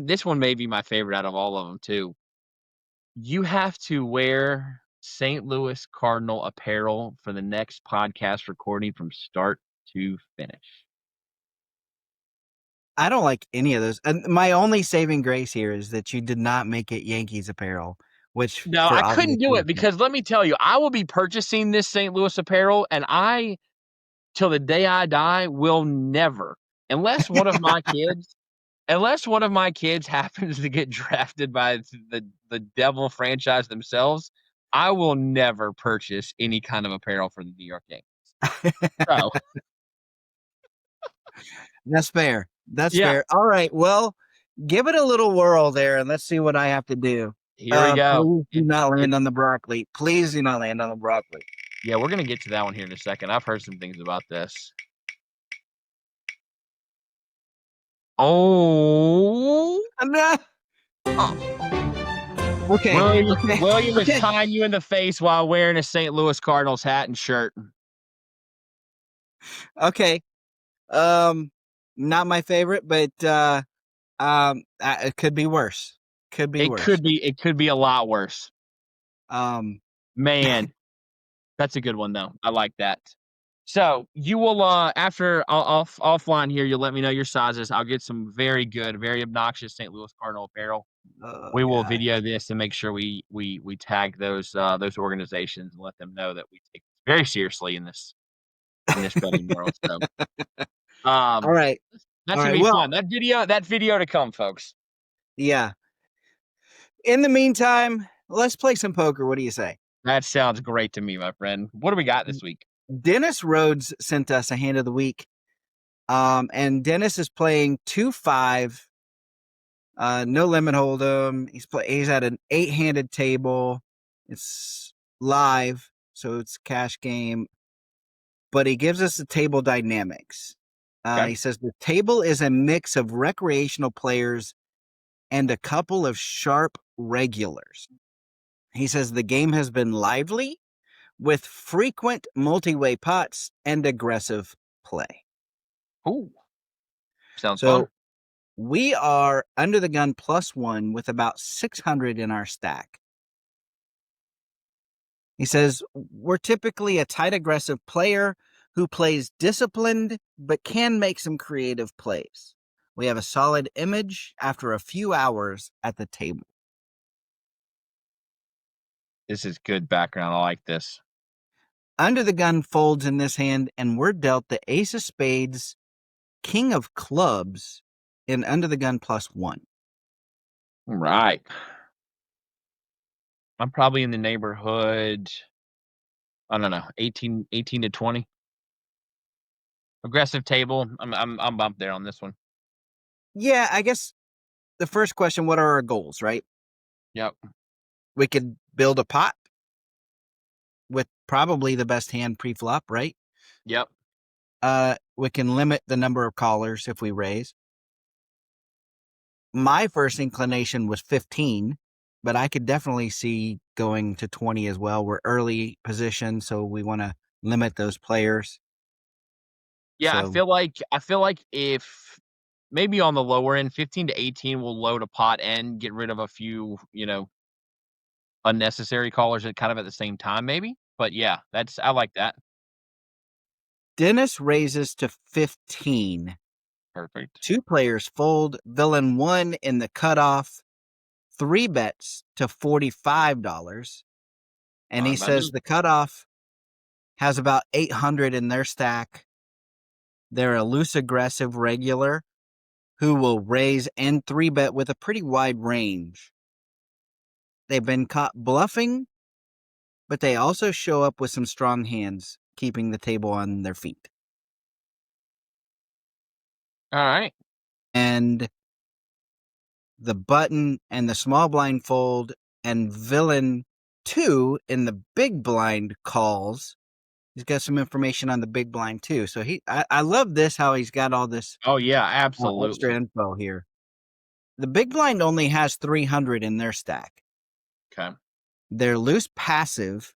this one may be my favorite out of all of them too. You have to wear St. Louis Cardinal apparel for the next podcast recording from start to finish. I don't like any of those. And my only saving grace here is that you did not make it Yankees apparel, which No, I couldn't do it because let me tell you, I will be purchasing this St. Louis apparel, and I, till the day I die, will never, unless one of my kids happens to get drafted by the Devil franchise themselves, I will never purchase any kind of apparel for the New York Yankees. So That's fair. That's yeah, fair. All right. Well, give it a little whirl there and let's see what I have to do. here we go. Please do not land on the broccoli. Please do not land on the broccoli. Yeah, we're gonna get to that one here in a second. I've heard some things about this. Oh, No. Okay. William is Okay. tying you in the face while wearing a St. Louis Cardinals hat and shirt. Okay. Not my favorite, but it could be worse. Could be worse. It could be a lot worse. Um, Man, that's a good one though. I like that. So you will after offline here, you'll let me know your sizes. I'll get some very good, very obnoxious St. Louis Cardinal apparel. oh We will God. video this and make sure we tag those organizations and let them know that we take this very seriously in this betting world. So All um right. that All should right. be Well, fun. That video to come, folks. yeah. In the meantime, let's play some poker. What do you say? That sounds great to me, my friend. What do we got this week? Dennis Rhodes sent us a hand of the week. And Dennis is playing 2-5. No limit hold'em. He's at an 8-handed table. It's live, so it's cash game. But he gives us the table dynamics. Okay. He says the table is a mix of recreational players and a couple of sharp regulars. He says the game has been lively with frequent multi-way pots and aggressive play. Ooh. Sounds So fun. we are under the gun +1 with about 600 in our stack. He says, we're typically a tight, aggressive player who plays disciplined, but can make some creative plays. We have a solid image after a few hours at the table. This is good background. I like this. Under the gun folds in this hand, and we're dealt the ace of spades, king of clubs, and under the gun +1. Right. I'm probably in the neighborhood, I don't know, 18 to 20. Aggressive table. I'm up there on this one. Yeah, I guess the first question, what are our goals, right? Yep. We could build a pot with probably the best hand pre-flop, right? Yep. We can limit the number of callers if we raise. My first inclination was 15, but I could definitely see going to 20 as well. We're early position, so we want to limit those players. Yeah, So, I feel like if maybe on the lower end, 15 to 18 will load a pot and get rid of a few, unnecessary callers at kind of at the same time, maybe. But yeah, I like that. Dennis raises to 15. Perfect. 2 players fold. Villain 1 in the cutoff. 3 bets to $45. And he Fine by says me. the cutoff has about 800 in their stack. They're a loose, aggressive regular who will raise and 3-bet with a pretty wide range. They've been caught bluffing, but they also show up with some strong hands, keeping the table on their feet. All right. And the button and the small blind fold and villain 2 in the big blind calls. He's got some information on the big blind too. So I love this, how he's got all this Oh yeah, extra absolutely. info here. The big blind only has 300 in their stack. Okay. They're loose passive.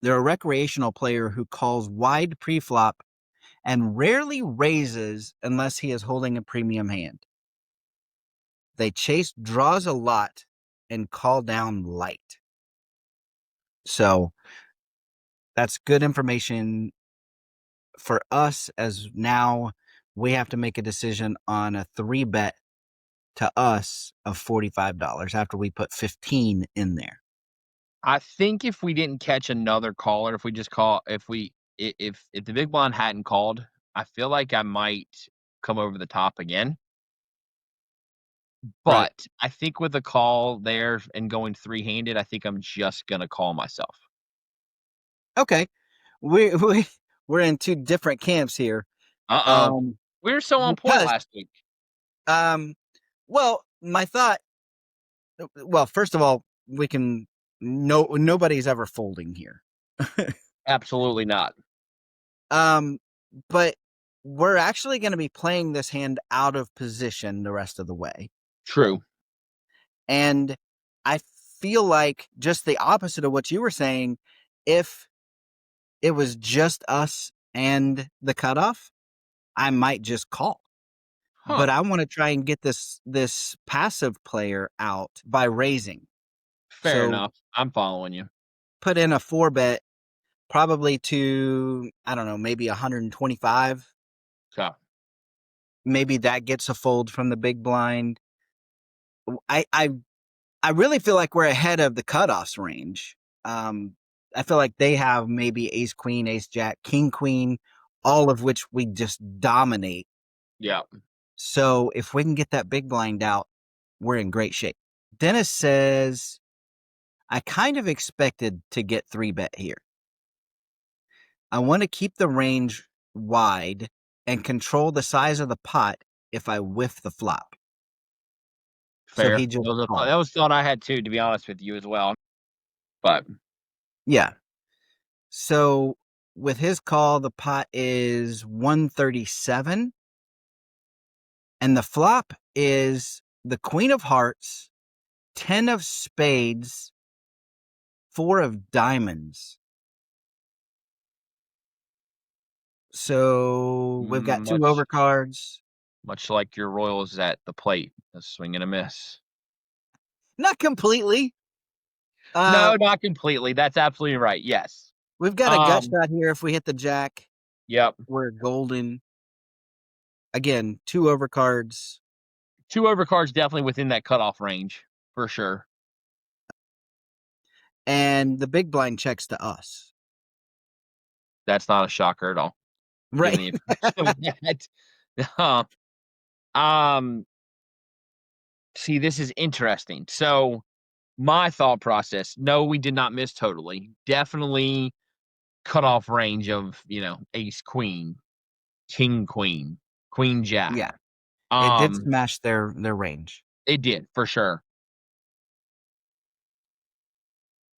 They're a recreational player who calls wide pre-flop and rarely raises unless he is holding a premium hand. They chase draws a lot and call down light. So that's good information for us, as now we have to make a decision on a 3-bet to us of $45 after we put 15 in there. I think if we didn't catch another caller, if we just call, if the big blind hadn't called, I feel like I might come over the top again. Right. But I think with the call there and going three-handed, I think I'm just gonna call myself. Okay. We're in two different camps here. Uh-oh. Um, We were so on point because last week. um, well, my thought. Well, first of all, we can nobody's ever folding here. Absolutely not. Um, but we're actually going to be playing this hand out of position the rest of the way. True. And I feel like just the opposite of what you were saying, if it was just us and the cutoff, I might just call. Huh. But I want to try and get this passive player out by raising. Fair So enough. I'm following you. put in a 4-bet probably to, I don't know, maybe 125. So, Maybe that gets a fold from the big blind. I I I really feel like we're ahead of the cutoffs range. I feel like they have maybe ace queen, ace jack, king queen, all of which we just dominate. yeah. So if we can get that big blind out, we're in great shape. Dennis says, I kind of expected to get 3-bet here. I want to keep the range wide and control the size of the pot if I whiff the flop. So Fair. he just That called. was a thought I had too, to be honest with you as well. But Yeah. So with his call, the pot is 137. And the flop is the queen of hearts, 10 of spades, 4 of diamonds. So we've got 2 much overcards. much like your Royals at the plate, a swing and a miss. Not completely. No, not completely. That's absolutely right. Yes. We've got a gut shot here. If we hit the jack, Yep. we're golden. Again, 2 overcards. 2 overcards definitely within that cutoff range for sure. And the big blind checks to us. That's not a shocker at all, given Right. the appearance of that. Um, see, this is interesting. So, my thought process, no, we did not miss totally. Definitely cutoff range of, ace queen, king queen, queen jack. Yeah. It did Um, smash their range. it did for sure.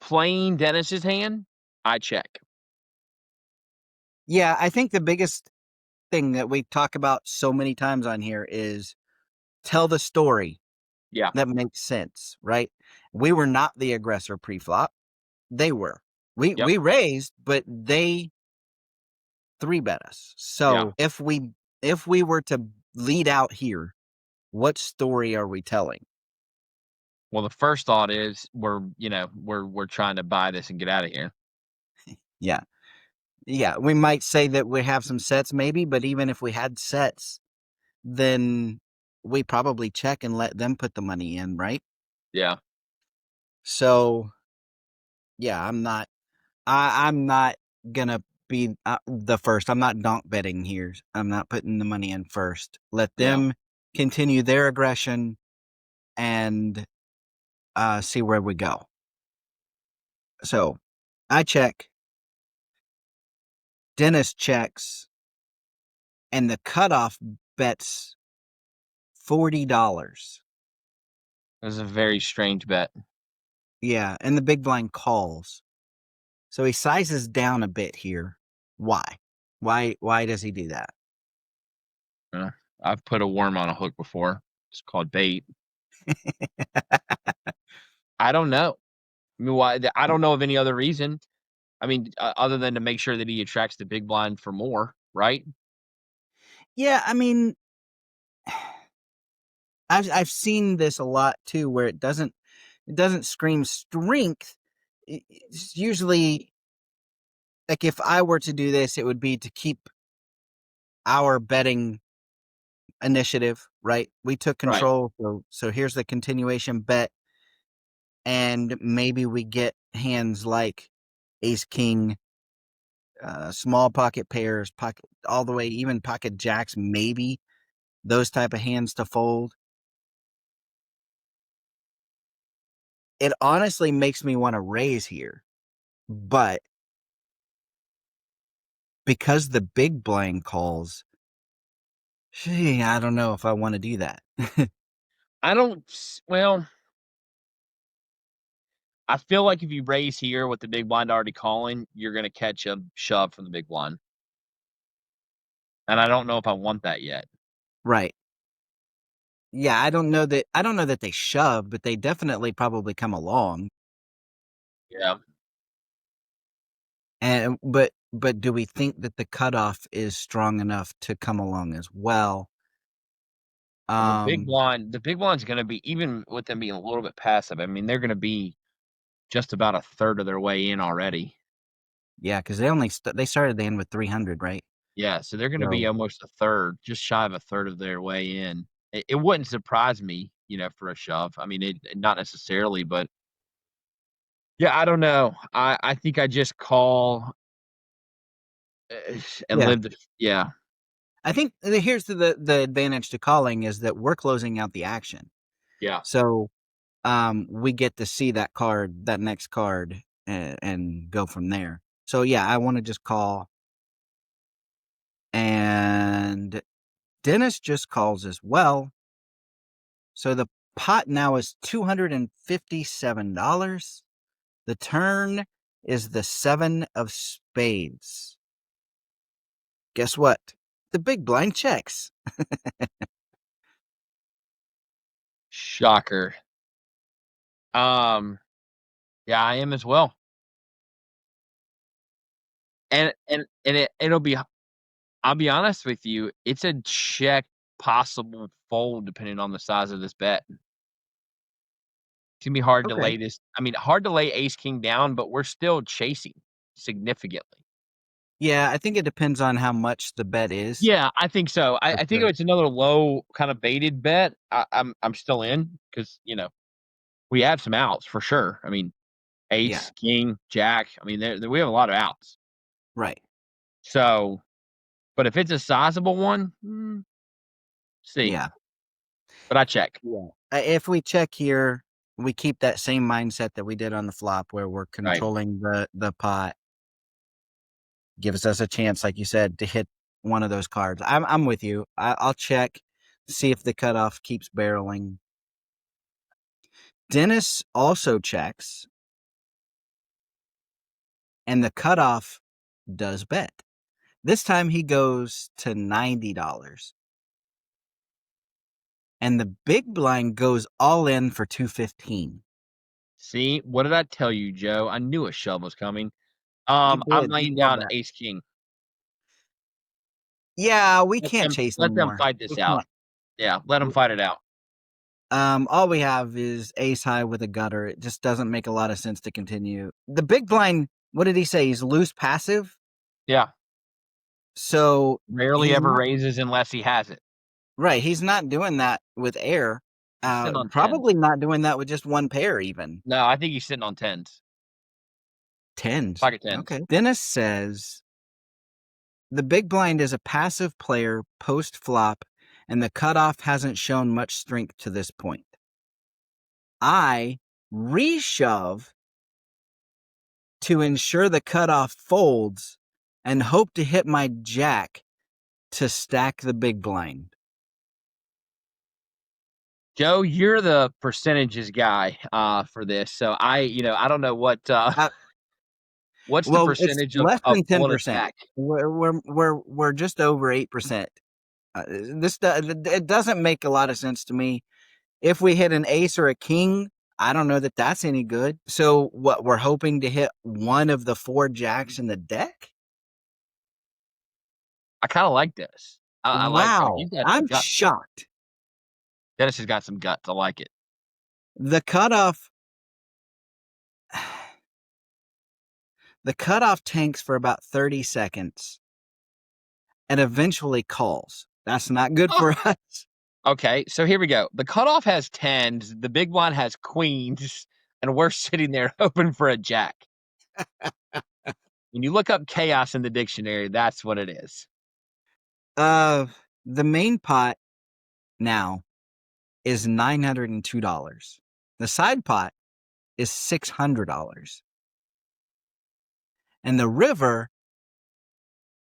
Playing Dennis's hand, I check. Yeah, I think the biggest thing that we talk about so many times on here is tell the story Yeah. that makes sense, right? We were not the aggressor pre-flop. They were. Yep. We raised, but they 3-bet us. Yeah. So if we were to lead out here, what story are we telling? Well, the first thought is we're trying to buy this and get out of here. Yeah. Yeah, we might say that we have some sets maybe, but even if we had sets, then we probably check and let them put the money in, right? Yeah. So, yeah, I'm not gonna be the first. I'm not donk betting here. I'm not putting the money in first. Let Yeah. them continue their aggression and see where we go. So, I check. Dennis checks, and the cutoff bets $40. It was a very strange bet. Yeah, and the big blind calls. So he sizes down a bit here. Why? Why does he do that? I've put a worm on a hook before. It's called bait. I don't know. I mean, why? I don't know of any other reason. I mean, other than to make sure that he attracts the big blind for more, right? Yeah, I mean, I've seen this a lot too, where it doesn't scream strength. It's usually like if I were to do this, it would be to keep our betting initiative, right? We took Right. control, so here's the continuation bet, and maybe we get hands like ace king, small pocket pairs, pocket all the way, even pocket jacks, maybe those type of hands to fold. it honestly makes me want to raise here, but because the big blind calls, I don't know if I want to do that. Well, I feel like if you raise here with the big blind already calling, you're gonna catch a shove from the big blind. And I don't know if I want that yet. Right. Yeah, I don't know that they shove, but they definitely probably come along. Yeah. And but do we think that the cutoff is strong enough to come along as well? Well, Um, the big blind's gonna be, even with them being a little bit passive, I mean, they're gonna be just about a third of their way in already. yeah, because they started the end with 300, right? Yeah, so they're gonna be So almost a third, just shy of a third of their way in. It wouldn't surprise me, for a shove. I mean, not necessarily, but yeah, I don't know. I think I just call, and yeah, live the yeah, I think here's the advantage to calling is that we're closing out the action. yeah. So we get to see that next card, and go from there. So yeah, I want to just call, and Dennis just calls as well. So the pot now is $257. The turn is the 7 of spades. Guess what? The big blind checks. Shocker. Um, yeah, I am as well. It'll be I'll be honest with you, it's a check, possible fold depending on the size of this bet. It's gonna be hard to Okay. lay this, I mean, hard to lay ace king down, but we're still chasing significantly. Yeah, I think it depends on how much the bet is. Yeah, I think so. I think if it's another low kind of baited bet, I'm still in, because we have some outs for sure. I mean, Yeah, ace, king, jack. I mean, we have a lot of outs. right. So, but if it's a sizable one, see. Yeah. But I check. Yeah. If we check here, we keep that same mindset that we did on the flop where we're Right. controlling the pot. Gives us a chance, like you said, to hit one of those cards. I'm with you. I'll check, see if the cutoff keeps barreling. Dennis also checks, and the cutoff does bet. This time he goes to $90. And the big blind goes all in for $215. See, what did I tell you, Joe? I knew a shove was coming. You I'm did. You laying love down that. ace king. Yeah, we can't chase Let them anymore. fight We this out. can't. Yeah, let them fight it out. All we have is ace high with a gutter. It just doesn't make a lot of sense to continue. The big blind, what did he say? He's loose passive. Yeah, So rarely he's ever not raises unless he has it. right. He's not doing that with air. He's sitting on Probably tens. not doing that with just one pair, even No, I think he's sitting on tens. tens. Pocket tens. Okay. Dennis says the big blind is a passive player post flop, and the cutoff hasn't shown much strength to this point. I reshove to ensure the cutoff folds and hope to hit my jack to stack the big blind. Joe, you're the percentages guy for this. So I don't know what's the Well, it's percentage less of than pulling a 10%. jack. We're just over 8%. It doesn't make a lot of sense to me. If we hit an ace or a king, I don't know that that's any good. So what, we're hoping to hit one of the 4 jacks in the deck? I kind of like this. I like that. Wow, He's got some I'm guts. shocked. Dennis has got some guts. I like it. The cutoff the cutoff tanks for about 30 seconds and eventually calls. That's not good for us. Okay, so here we go. The cutoff has tens, the big blind has queens, and we're sitting there hoping for a jack. When you look up chaos in the dictionary, that's what it is. The main pot now is $902. The side pot is $600. And the river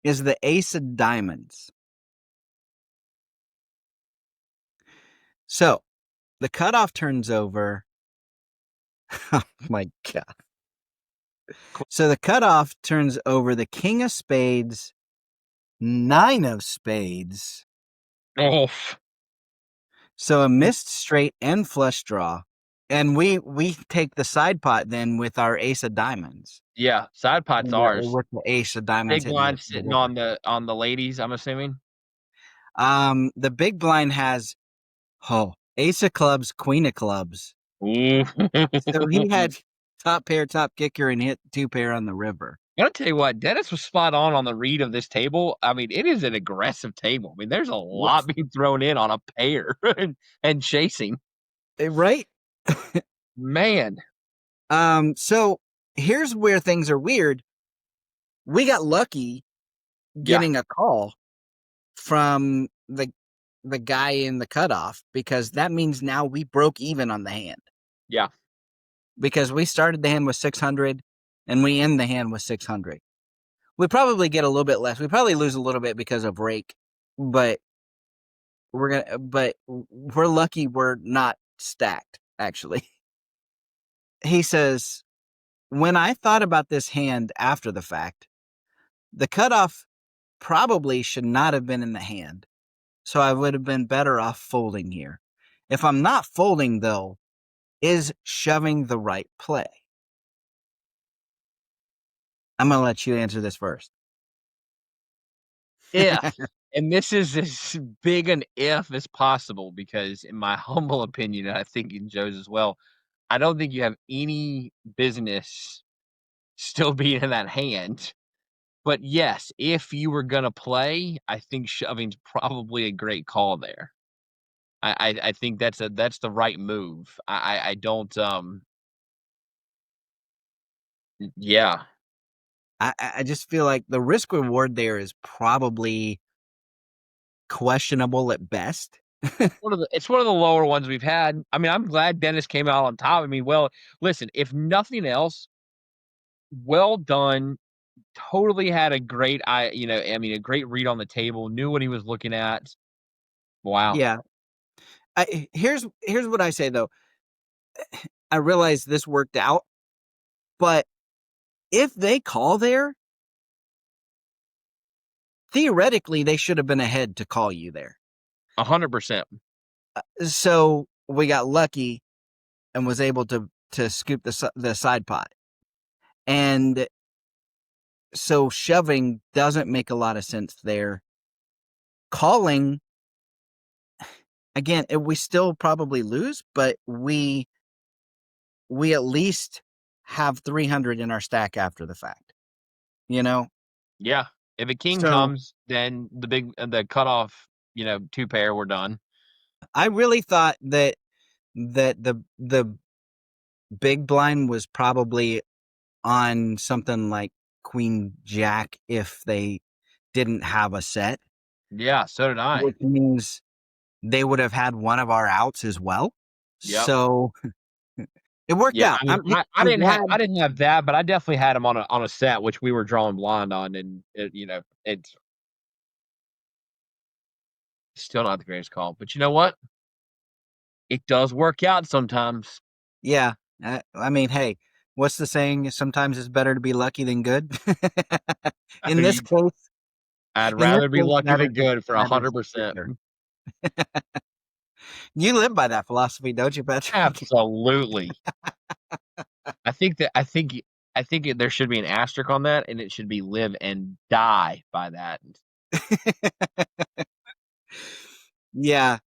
is the ace of diamonds. So the cutoff turns over. Oh my God. So the cutoff turns over the king of spades, 9 of spades. Oh, So a missed straight and flush draw. And we take the side pot then with our ace of diamonds. yeah. Side pot's ours. With the ace of diamonds. Big blind sitting on the ladies, I'm assuming. The big blind has ace of clubs, queen of clubs. Ooh. So he had top pair, top kicker, and hit 2 pair on the river. I'm gonna tell you what, Dennis was spot on the read of this table. I mean, it is an aggressive table. I mean, there's a lot being thrown in on a pair and chasing. Right? Man. So here's where things are weird. We got lucky getting a call from the guy in the cutoff, because that means now we broke even on the hand. Yeah. Because we started the hand with 600 and we end the hand with 600. We probably get a little bit less. We probably lose a little bit because of rake, but we're lucky we're not stacked, actually. He says, when I thought about this hand after the fact, the cutoff probably should not have been in the hand. So I would have been better off folding here. If I'm not folding, though, is shoving the right play? I'm going to let you answer this first. If, and this is as big an if as possible, because in my humble opinion, and I think in Joe's as well, I don't think you have any business still being in that hand. But yes, if you were gonna play, I think shoving's probably a great call there. I think that's the right move. I don't yeah. I just feel like the risk reward there is probably questionable at best. It's one of the lower ones we've had. I mean, I'm glad Dennis came out on top. I mean, well, listen, if nothing else, well done. Totally had a great a great read on the table, knew what he was looking at. Wow. Yeah. Here's what I say, though. I realize this worked out, but if they call there, theoretically, they should have been ahead to call you there. 100%. So we got lucky and was able to scoop the side pot. And so shoving doesn't make a lot of sense there. Calling, again, we still probably lose, but we at least have 300 in our stack after the fact, you know? Yeah. If a king So, comes, then the cutoff, 2 pair, we're done. I really thought that the big blind was probably on something like Queen Jack if they didn't have a set. Yeah, so did I. Which means they would have had one of our outs as well. Yep. So it worked out. I mean, I didn't have that, but I definitely had him on a set, which we were drawing blind on, and it's still not the greatest call. But you know what? It does work out sometimes. Yeah. I mean, hey, what's the saying? Sometimes it's better to be lucky than good. In this case, I'd rather be lucky than good for 100%. You live by that philosophy, don't you, Patrick? Absolutely. I think there should be an asterisk on that, and it should be live and die by that. Yeah.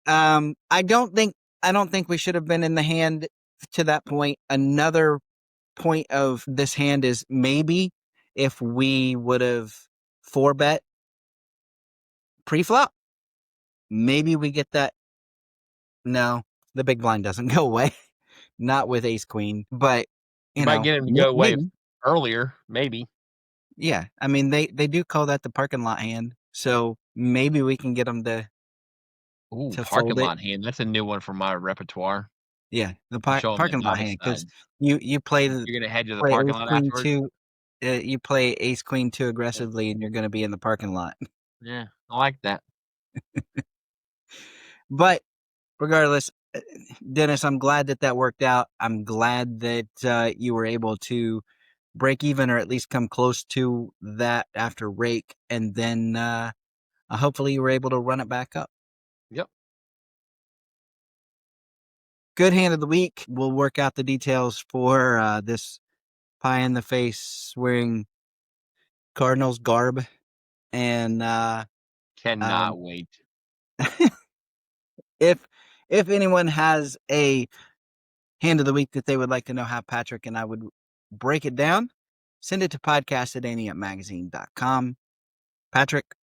I don't think we should have been in the hand to that point. Another point of this hand is maybe if we would have 4-bet pre-flop, maybe we get that. No, the big blind doesn't go away. Not with ace queen, but you might get him to go away earlier, maybe. Yeah, I mean they do call that the parking lot hand, so maybe we can get them to parking lot hand. That's a new one for my repertoire. Yeah, the I'm showing my parking lot naughty hand, because side. you play You're gonna head to the play parking ace lot queen afterwards? two. You play ace queen too aggressively, and you're going to be in the parking lot. Yeah, I like that. But regardless, Dennis, I'm glad that worked out. I'm glad that you were able to break even, or at least come close to that after rake, and then hopefully you were able to run it back up. Yep. Good hand of the week. We'll work out the details for this pie in the face wearing Cardinals garb, and Cannot wait. if anyone has a hand of the week that they would like to know how Patrick and I would break it down, send it to podcast@anteupmagazine.com. Patrick,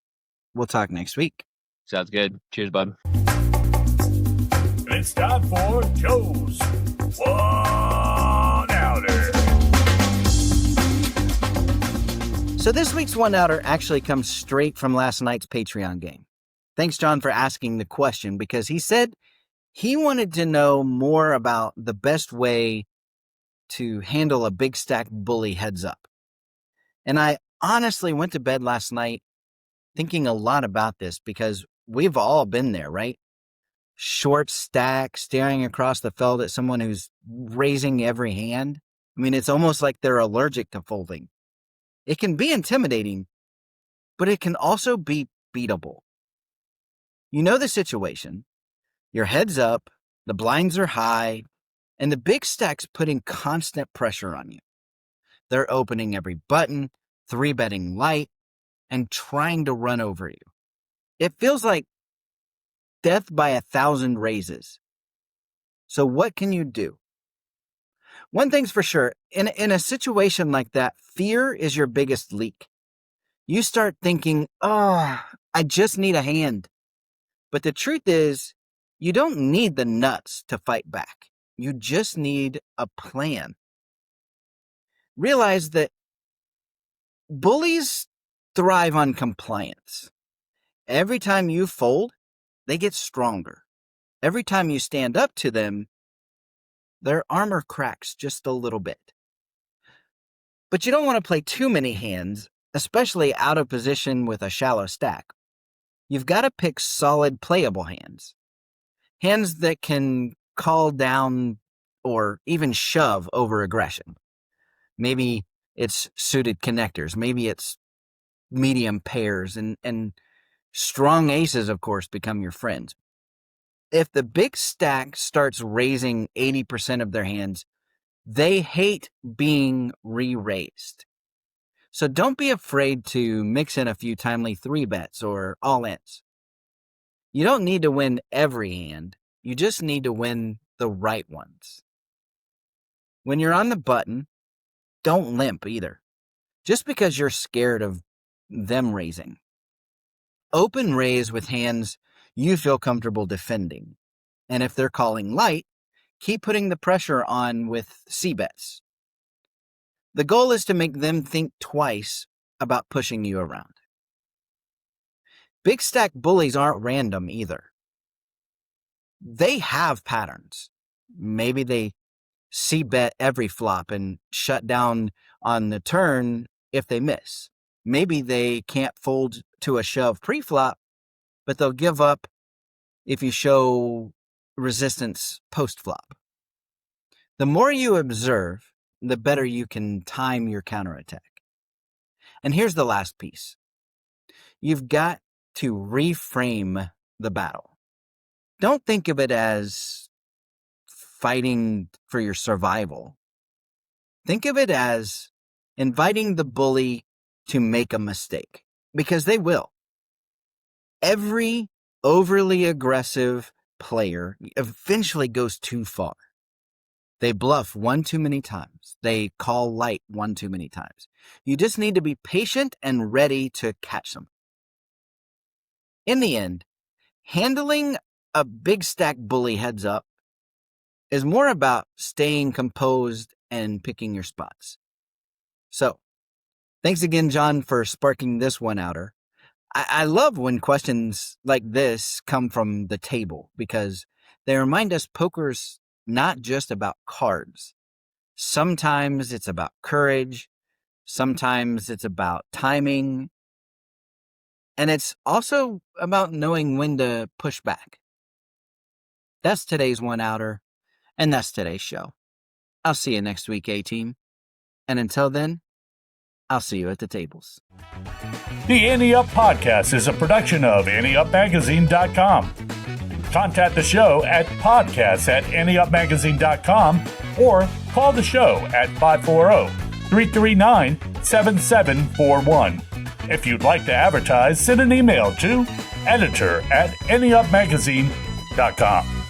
we'll talk next week. Sounds good. Cheers, bud. It's time for Joe's One Outer. So this week's One Outer actually comes straight from last night's Patreon game. Thanks, John, for asking the question, because he said he wanted to know more about the best way to handle a big stack bully heads up. And I honestly went to bed last night thinking a lot about this, because we've all been there, right? Short stack, staring across the field at someone who's raising every hand. I mean, it's almost like they're allergic to folding. It can be intimidating, but it can also be beatable. You know the situation. Your head's up, the blinds are high, and the big stack's putting constant pressure on you. They're opening every button, 3-betting light, and trying to run over you. It feels like death by 1,000 raises. So what can you do? One thing's for sure, in a situation like that, fear is your biggest leak. You start thinking, I just need a hand. But the truth is, you don't need the nuts to fight back. You just need a plan. Realize that bullies thrive on compliance. Every time you fold, they get stronger. Every time you stand up to them, their armor cracks just a little bit. But you don't want to play too many hands, especially out of position with a shallow stack. You've got to pick solid playable hands. Hands that can call down or even shove over aggression. Maybe it's suited connectors. Maybe it's medium pairs, and strong aces, of course, become your friends. If the big stack starts raising 80% of their hands, they hate being re-raised. So don't be afraid to mix in a few timely 3-bets or all-ins. You don't need to win every hand. You just need to win the right ones. When you're on the button, don't limp either, just because you're scared of them raising. Open raise with hands you feel comfortable defending. And if they're calling light, keep putting the pressure on with C-bets. The goal is to make them think twice about pushing you around. Big stack bullies aren't random either. They have patterns. Maybe they C-bet every flop and shut down on the turn if they miss. Maybe they can't fold to a shove pre-flop, but they'll give up if you show resistance post-flop. The more you observe, the better you can time your counterattack. And here's the last piece. You've got to reframe the battle. Don't think of it as fighting for your survival. Think of it as inviting the bully to make a mistake, because they will. Every overly aggressive player eventually goes too far. They bluff one too many times. They call light one too many times. You just need to be patient and ready to catch them. In the end, handling a big stack bully heads up is more about staying composed and picking your spots. So, thanks again, John, for sparking this one outer. I love when questions like this come from the table, because they remind us poker's not just about cards. Sometimes it's about courage. Sometimes it's about timing. And it's also about knowing when to push back. That's today's one outer, and that's today's show. I'll see you next week, A-Team. And until then, I'll see you at the tables. The Ante Up podcast is a production of AnteUpMagazine.com. Contact the show at podcasts@AnteUpMagazine.com or call the show at 540-339-7741. If you'd like to advertise, send an email to editor@AnteUpMagazine.com.